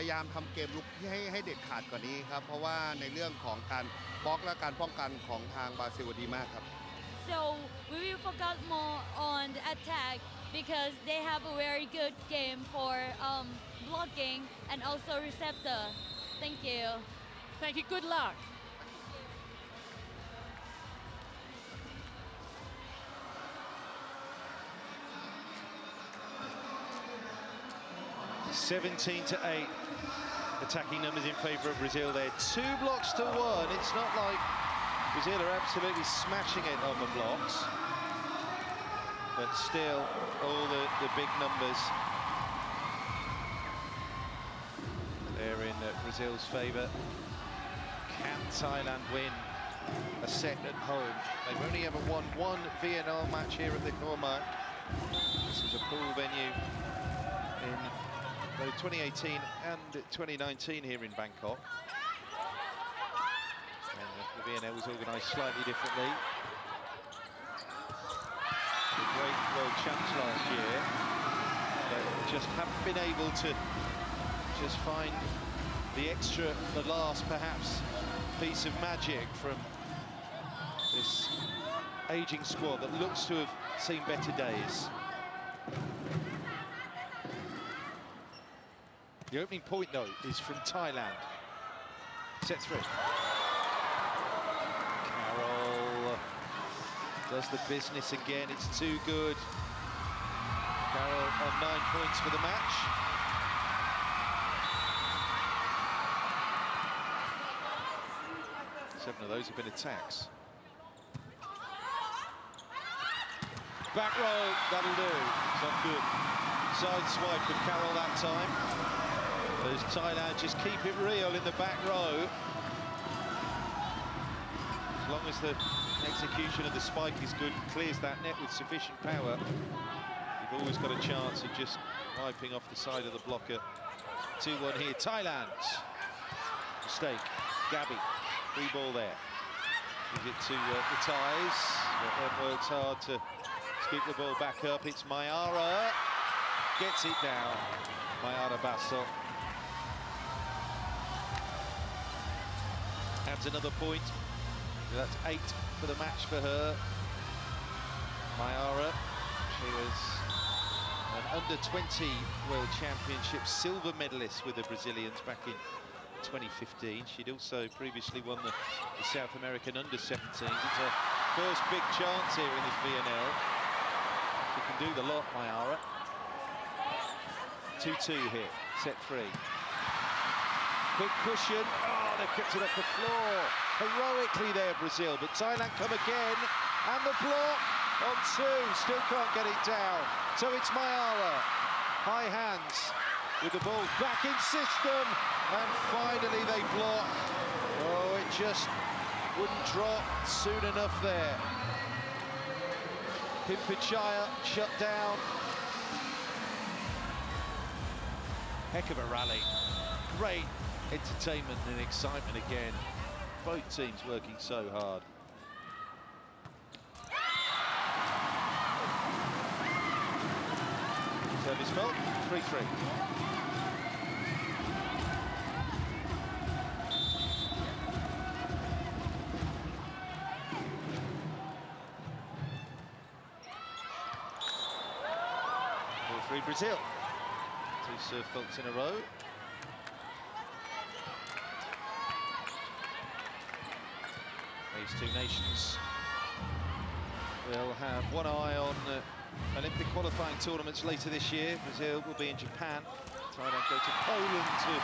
พยายามทำเกมลุกให้เด็ดขาดกว่านี้ครับเพราะว่าในเรื่องของการบล็อกและการป้องกันของทางบราซิลดีมากครับ So we will focus more on the attack because they have a very good game for blocking and also receptor. Thank you. Thank you. Good luck. (17-8). Attacking numbers in favour of Brazil there. 2 blocks to 1. It's not like Brazil are absolutely smashing it on the blocks. But still, all the big numbers. They're in Brazil's favour. Can Thailand win a set at home? They've only ever won 1 VNL match here at the Kormak. This is a pool venue in both 2018 and 2019 here in Bangkok. And the VNL was organised slightly differently. The great world champs last year, but just haven't been able to just find the extra, the last perhaps piece of magic from aging squad that looks to have seen better days. The opening point, though, is from Thailand. Set 3. Carroll does the business again. It's too good. Carroll on 9 points for the match. Seven of those have been attacks. Back row, that'll do. So good. Side swipe from Carroll that time. As Thailand just keep it real in the back row. As long as the execution of the spike is good, clears that net with sufficient power, you've always got a chance of just wiping off the side of the blocker. 2-1 here. Thailand. Mistake. Gabby. Free ball there. Gives it to the Thais. But then works hard to scoop the ball back up. It's Mayara. Gets it down. Mayara Bassel. Adds another point. So that's 8 for the match for her. Mayara. She was an under-20 World Championship silver medalist with the Brazilians back in 2015. She'd also previously won the South American under-17s. It's her first big chance here in this VNL. She can do the lot, Mayara. 2-2 here, set 3. Quick cushion. Oh, they've kept it off the floor. Heroically there, Brazil, but Thailand come again. And the block on 2, still can't get it down. So it's Mayara. High hands with the ball back in system. And finally they block. Oh, it just wouldn't drop soon enough there. Pimpachaya shut down. Heck of a rally. Great entertainment and excitement again. Both teams working so hard. Service fault, 3-3. Brazil. 2 serve faults in a row. These 2 nations will have one eye on Olympic qualifying tournaments later this year. Brazil will be in Japan. Thailand go to Poland to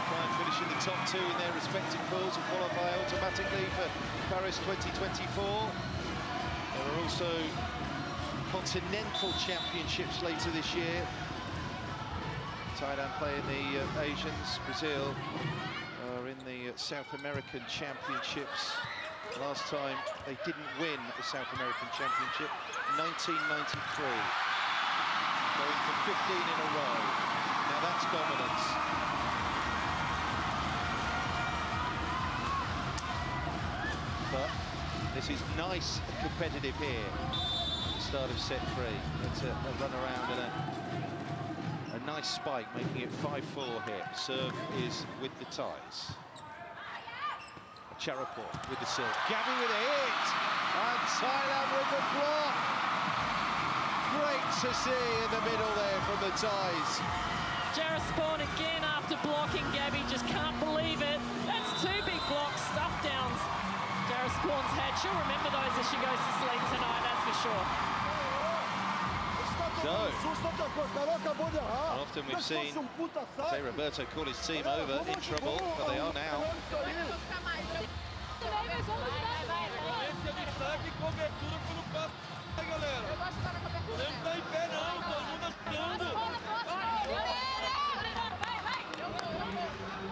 try and finish in the top 2 in their respective pools and qualify automatically for Paris 2024. There are also continental championships later this year. Thailand playing the Asians. Brazil are in the South American Championships. Last time they didn't win the South American Championship, 1993. Going for 15 in a row. Now that's dominance. But this is nice and competitive here. Start of set 3. It's a run around and a nice spike, making it 5-4 here. Serve is with the Thais. Charapur with the serve. Gabby with a hit! And Thailand with the block! Great to see in the middle there from the Thais. Jaraspawn again after blocking Gabby, just can't believe it. That's 2 big blocks, stuff downs. Jaraspawn's had. She'll remember those as she goes to sleep tonight, that's for sure. So, often we've seen Jose Roberto call his team over in trouble, but they are now.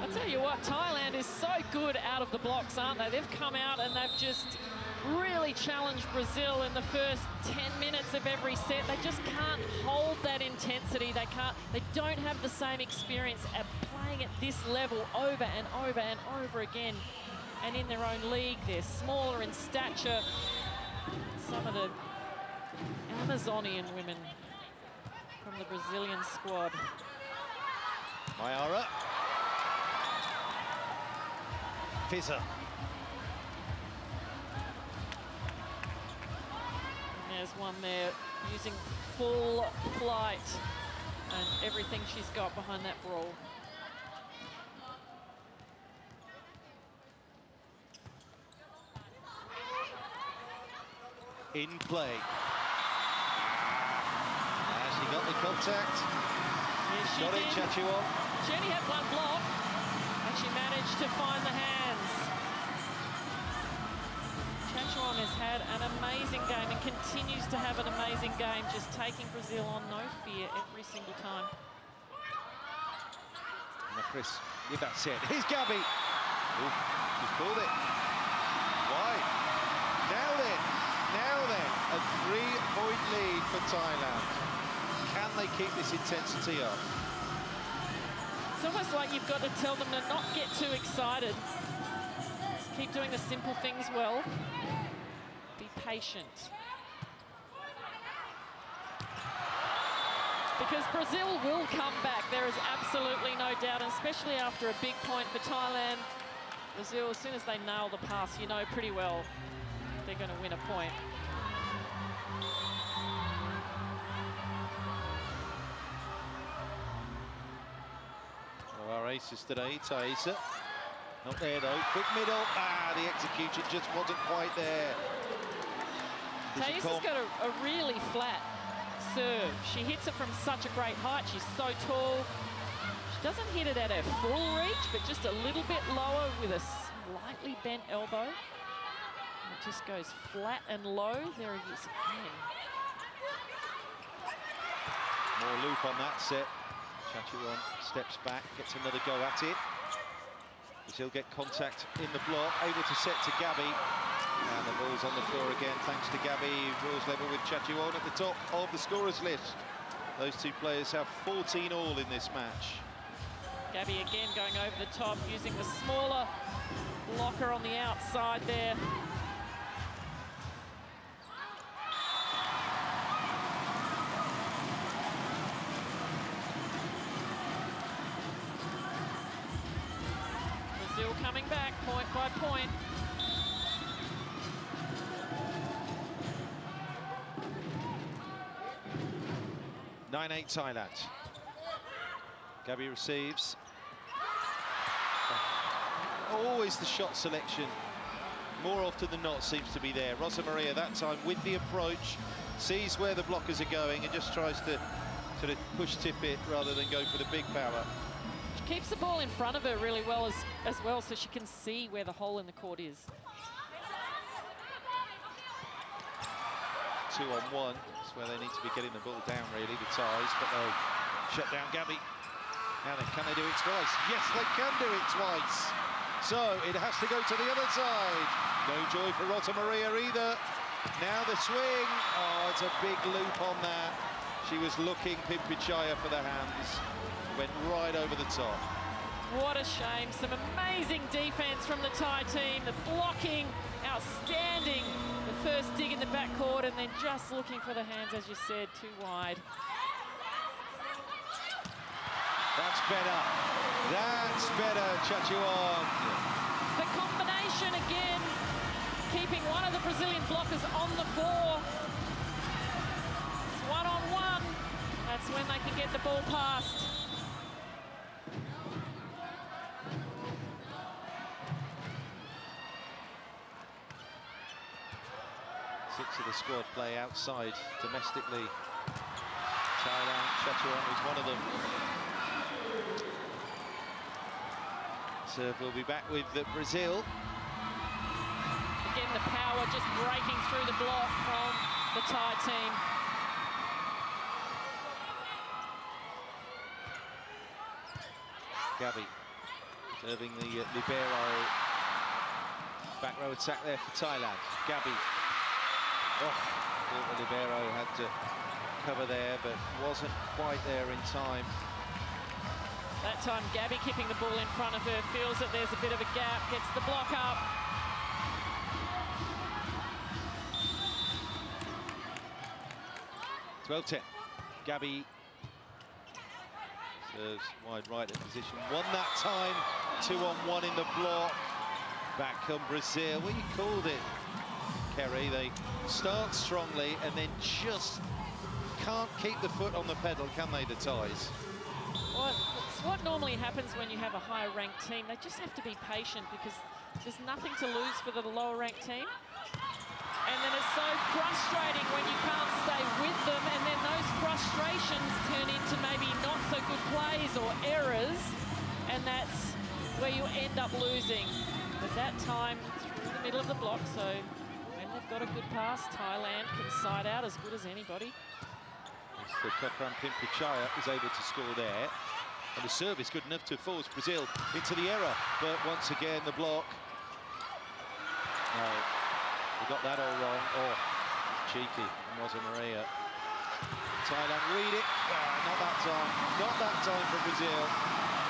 I'll tell you what, Thailand is so good out of the blocks, aren't they? They've come out and they've just really challenged Brazil in the first 10 minutes of every set. They just can't hold that intensity. They don't have the same experience at playing at this level over and over and over again. And in their own league, they're smaller in stature. Some of the Amazonian women from the Brazilian squad. Mayara. Fizzer. There's one there using full flight and everything she's got behind that brawl. In play. She got the contact. Yes, she got did. it, Chachuan. She only had one block, and she managed to find the hands. Chachuan has had an amazing game and continues to have an amazing game, just taking Brazil on no fear every single time. Now Chris, with that set, here's Gabby. Oh, she's pulled it. Wide. Now then, a 3-point lead for Thailand. Can they keep this intensity up? It's almost like you've got to tell them to not get too excited. Just keep doing the simple things well. Be patient. Because Brazil will come back, there is absolutely no doubt, and especially after a big point for Thailand. Brazil, as soon as they nail the pass, you know pretty well they're going to win a point. Well, our aces today, Taisa. Not there though, quick middle. The execution just wasn't quite there. Taisa's got a really flat serve. She hits it from such a great height. She's so tall. She doesn't hit it at her full reach, but just a little bit lower with a slightly bent elbow. It just goes flat and low. There it is again. More loop on that set. Chachuan steps back, gets another go at it. Brazil get contact in the block, able to set to Gabby. And the ball's on the floor again, thanks to Gabby. Draws level with Chachuan at the top of the scorers list. Those two players have 14 all in this match. Gabby again going over the top, using the smaller blocker on the outside there. Brazil coming back point by point. Nine-8 Thailand. Gabby receives. Always the shot selection, more often than not, seems to be there. Rosa Maria that time with the approach, sees where the blockers are going and just tries to sort of push tip it rather than go for the big power. She keeps the ball in front of her really well as well, so she can see where the hole in the court is. 2-on-1, that's where they need to be getting the ball down really, the ties, but they'll shut down Gabby. Now then, can they do it twice? Yes, they can do it twice. So it has to go to the other side. No joy for Rosa Maria either. Now the swing. Oh, it's a big loop on that. She was looking Pimpinchaya for the hands. Went right over the top. What a shame. Some amazing defense from the Thai team. The blocking, outstanding. The first dig in the backcourt and then just looking for the hands, as you said, too wide. That's better. That's better, Chachuan. The combination again, keeping one of the Brazilian blockers on the floor. It's one-on-one. That's when they can get the ball past. Six of the squad play outside domestically. Thailand, Chachuan was one of them. Serve will be back with Brazil. Again, the power just breaking through the block from the Thai team. Gabby serving the libero. Back row attack there for Thailand. Gabby. Oh, thought the libero had to cover there, but wasn't quite there in time. That time, Gabby keeping the ball in front of her, feels that there's a bit of a gap, gets the block up. (12-10). Gabby serves wide right in position. Won that time. 2-on-1 in the block. Back come Brazil. Well, you called it. Kerry. They start strongly and then just can't keep the foot on the pedal, can they, the Thais? Well, it's what normally happens when you have a higher ranked team. They just have to be patient because there's nothing to lose for the lower ranked team. And then it's so frustrating when you can't stay with them, and then those frustrations turn into maybe not so good plays or errors, and that's where you end up losing. But that time through the middle of the block, so when they've got a good pass, Thailand can side out as good as anybody. So Kokram Pimpachaya is able to score there. And the serve is good enough to force Brazil into the error. But once again, the block. No, we got that all wrong. Oh, cheeky from Rosa Maria. Thailand read it. Not that time. Not that time for Brazil.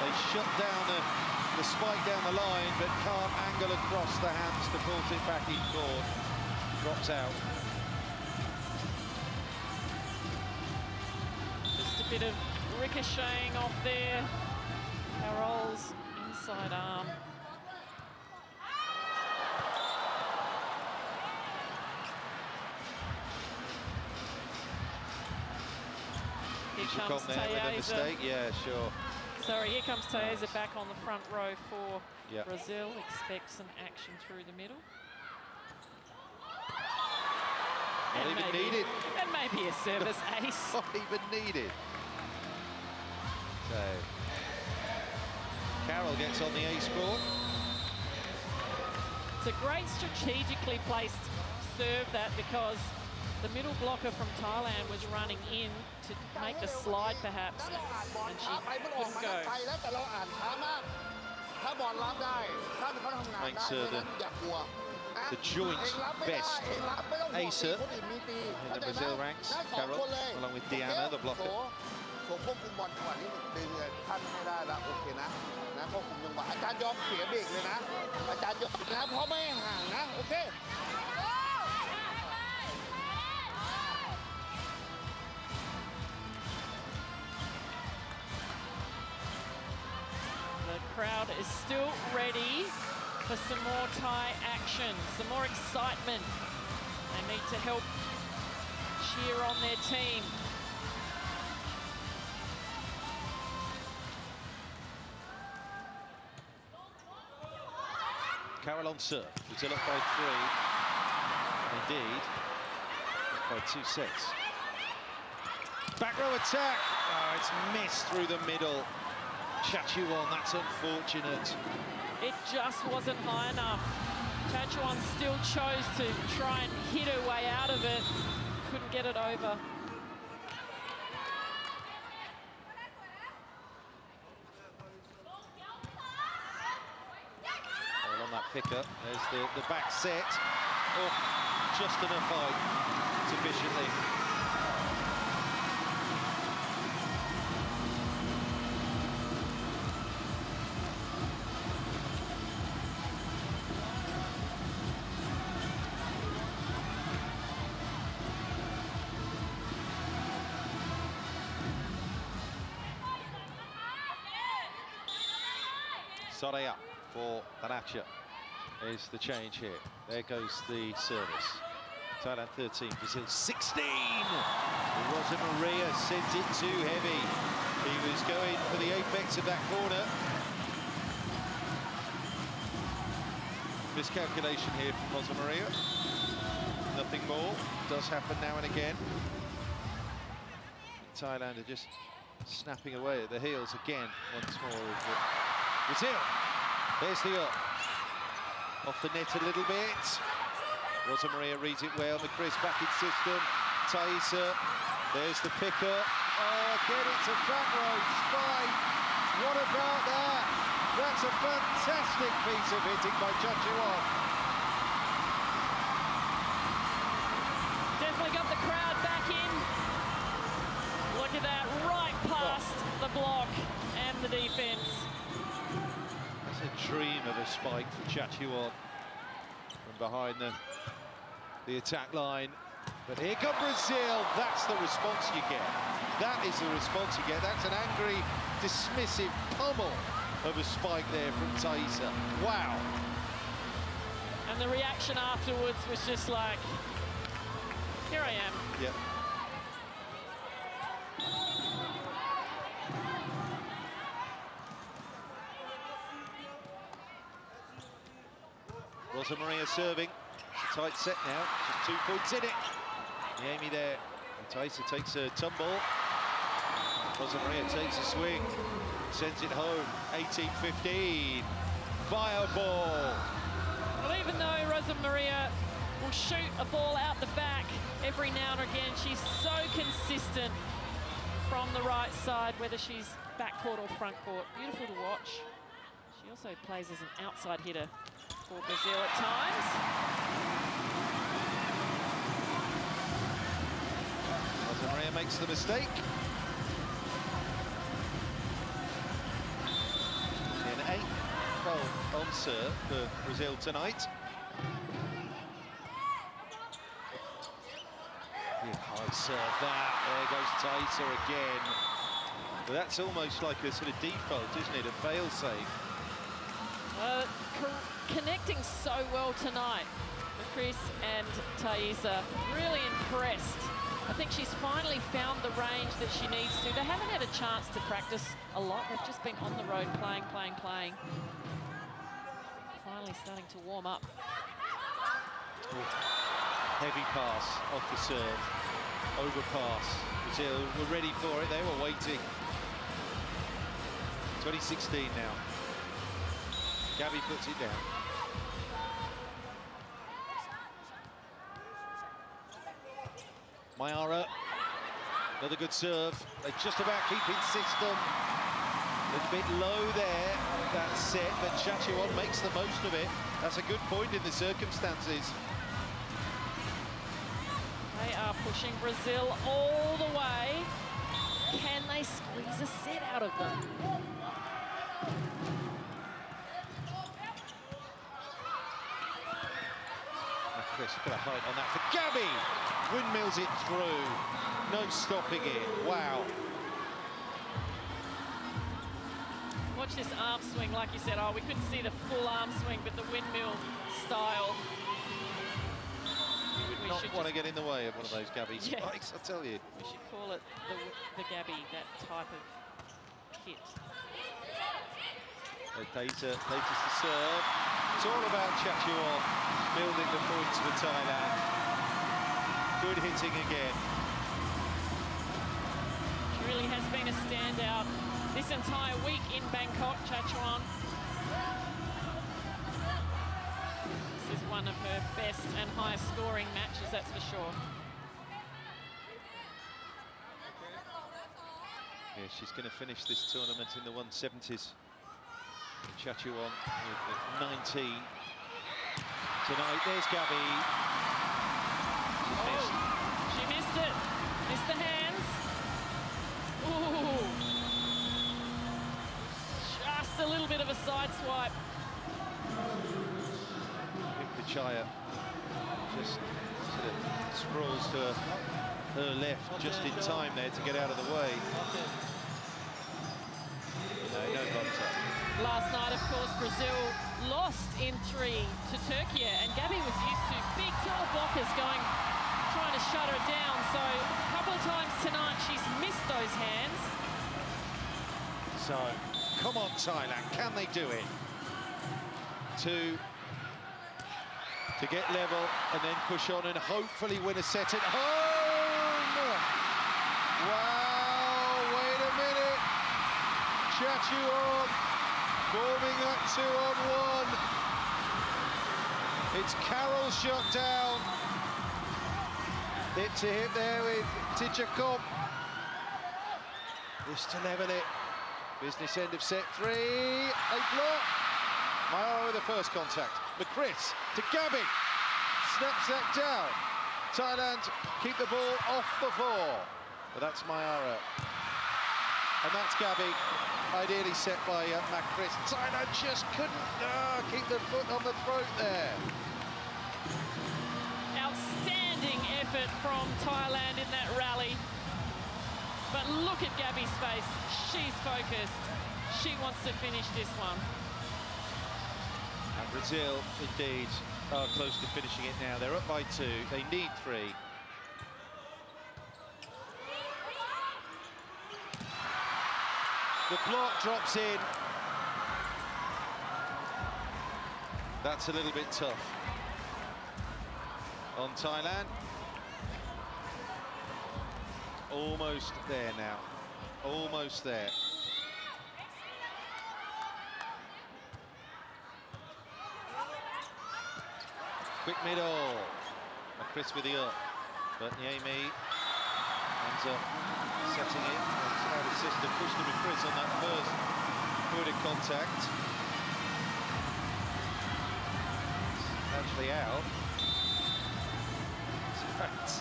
They shut down the spike down the line, but can't angle across the hands to force it back in court. Drops out. Just a bit of ricocheting off there. Carol's inside arm. Here comes Tayeza. Yeah, sure. Sorry, here comes Tayeza back on the front row for Yep. Brazil. Expect some action through the middle. Not And even maybe- needed. And maybe a service ace. Not even needed. So, Carol gets on the ace board. It's a great strategically placed serve that, because the middle blocker from Thailand was running in to make the slide perhaps, and she couldn't go. Makes the joint best acer in the Brazil ranks. Carol, along with Diana, the blocker. ควบคุมบอลจังหวะนี้ดึงท่านไม่ได้แล้วโอเคนะควบคุมจังหวะอาจารย์ยอมเสียเบรกเลยนะอาจารย์ยอมนะเพราะไม่ห่างนะโอเค The crowd is still ready for some more Thai action, some more excitement. They need to help cheer on their team. Carol on serve. Brazil up by 3. Indeed, up by 2 sets. Back row attack. Oh, it's missed through the middle. Chachuan, that's unfortunate. It just wasn't high enough. Chachuan still chose to try and hit her way out of it. Couldn't get it over. Well, on that pickup, there's the back set. Oh, just enough height, sufficiently. Soraya for Panacha is the change here. There goes the service. Thailand 13, Brazil 16. Rosa Maria sends it too heavy. He was going for the apex of that corner. Miscalculation here from Rosa Maria. Nothing more. Does happen now and again. Thailand are just snapping away at the heels again once more. Brazil, there's the up. Off the net a little bit. Rosa Maria reads it well. The Chris back in system. Tayeza, there's the picker. Oh, get it to back row. Spike. What about that? That's a fantastic piece of hitting by Chachuan. Definitely got the crowd back in. Look at that, right past the block and the defense. That's a dream of a spike from Chachuan from behind the attack line. But here comes Brazil. That's the response you get. That is the response you get. That's an angry, dismissive pummel of a spike there from Tayeza. Wow. And the reaction afterwards was just like, here I am. Yeah. Rosa Maria serving. It's a tight set now. Just 2 points in it. Amy there. Thaisa takes a tumble. Rosa Maria takes a swing. Sends it home. 18-15. Fireball. Well, even though Rosa Maria will shoot a ball out the back every now and again, she's so consistent from the right side, whether she's backcourt or front court. Beautiful to watch. She also plays as an outside hitter for Brazil at times. Rosa Maria makes the mistake. In 8 foul on serve for Brazil tonight. High serve that. There goes Thaisa again. But that's almost like a sort of default, isn't it? A fail-safe. Connecting so well tonight with Chris and Thaisa. Really impressed. I think she's finally found the range that she needs to. They haven't had a chance to practice a lot. They've just been on the road playing. Finally starting to warm up. Heavy pass off the serve. Overpass. Brazil were ready for it. They were waiting. 2016 now. Gabby puts it down. Mayara, another good serve. They just about keep in system. A little bit low there, that set, but Chachuan makes the most of it. That's a good point in the circumstances. They are pushing Brazil all the way. Can they squeeze a set out of them? Chris, got a height on that for Gabby. Windmills it through. No stopping it. Wow. Watch this arm swing, like you said. Oh, we couldn't see the full arm swing, but the windmill style. Not want to get in the way of one of those Gabby spikes, I tell you. We should call it the Gabby, that type of hit. Latest to serve. It's all about Chachuan building the points for Thailand. Good hitting again. She really has been a standout this entire week in Bangkok, Chachuan. This is one of her best and highest scoring matches, that's for sure. Yeah, she's going to finish this tournament in the 170s. Chachuan with 19 tonight. There's Gabby. She missed it. Missed the hands. Ooh. Just a little bit of a side swipe. Pichaya just sort of sprawls to her left just in time there to get out of the way. No contact. Last night, of course, Brazil lost in 3 to Turkey, and Gabby was used to big, tall blockers trying to shut her down. So a couple of times tonight, she's missed those hands. So, come on, Thailand, can they do it? To get level and then push on and hopefully win a set at home. Wow, wait a minute. Chachuan forming that 2-on-1. It's Carroll shot down. Hip to hip there with Tichakop. Just to level it. Business end of set 3. A block. Mayara with the first contact. McChris to Gabby. Snaps that down. Thailand keep the ball off the floor. But that's Mayara. And that's Gabby. Ideally set by McChris. Thailand just couldn't keep the foot on the throat there. Outstanding effort from Thailand in that rally. But look at Gabby's face. She's focused. She wants to finish this one. And Brazil, indeed, are close to finishing it now. They're up by 2. They need 3. The block drops in. That's a little bit tough on Thailand. Almost there now. Almost there. Quick middle. Chris with the up. But Niemi ends up setting it. It's out of system. Pushed him with Chris on that first point of contact. It's actually out.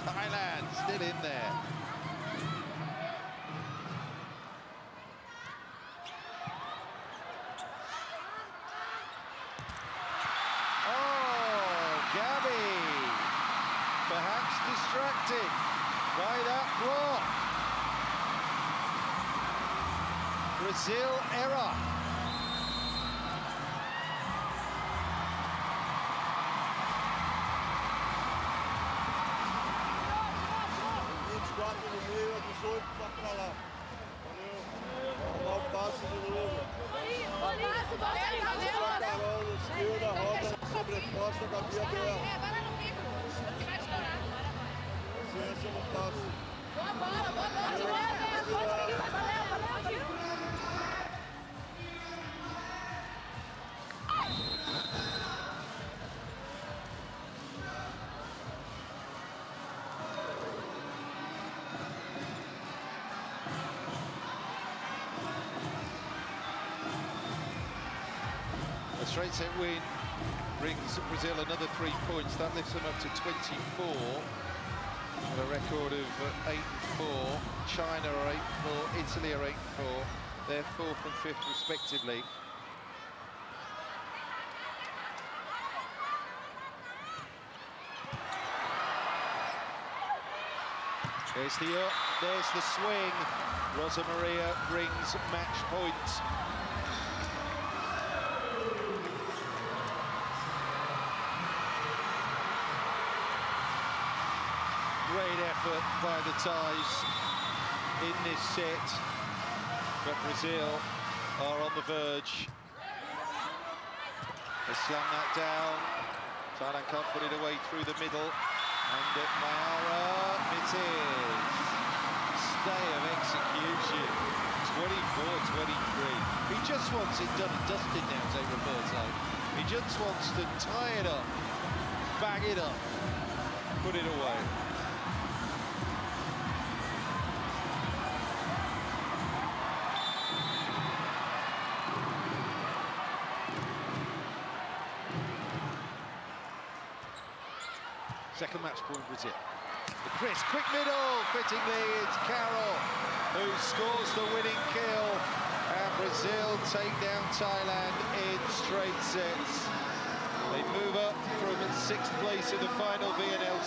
Thailand still in there. Perhaps distracted by that block. Brazil error. A straight set win brings Brazil another 3 points. That lifts them up to 24. And a record of 8-4. China are 8-4. Italy are 8-4. They're 4th and 5th respectively. There's the up, there's the swing. Rosa Maria brings match points. Great effort by the Thais in this set, but Brazil are on the verge. They slam that down. Thailand can't put it away through the middle. And Mayara, it is. Stay of execution. 24-23. He just wants it done and dusted now, say Roberto. He just wants to tie it up, bag it up, put it away. Second match point, Brazil. The Chris, quick middle, fittingly, it's Carroll who scores the winning kill. And Brazil take down Thailand in straight sets. They move up from 6th place in the final VNL.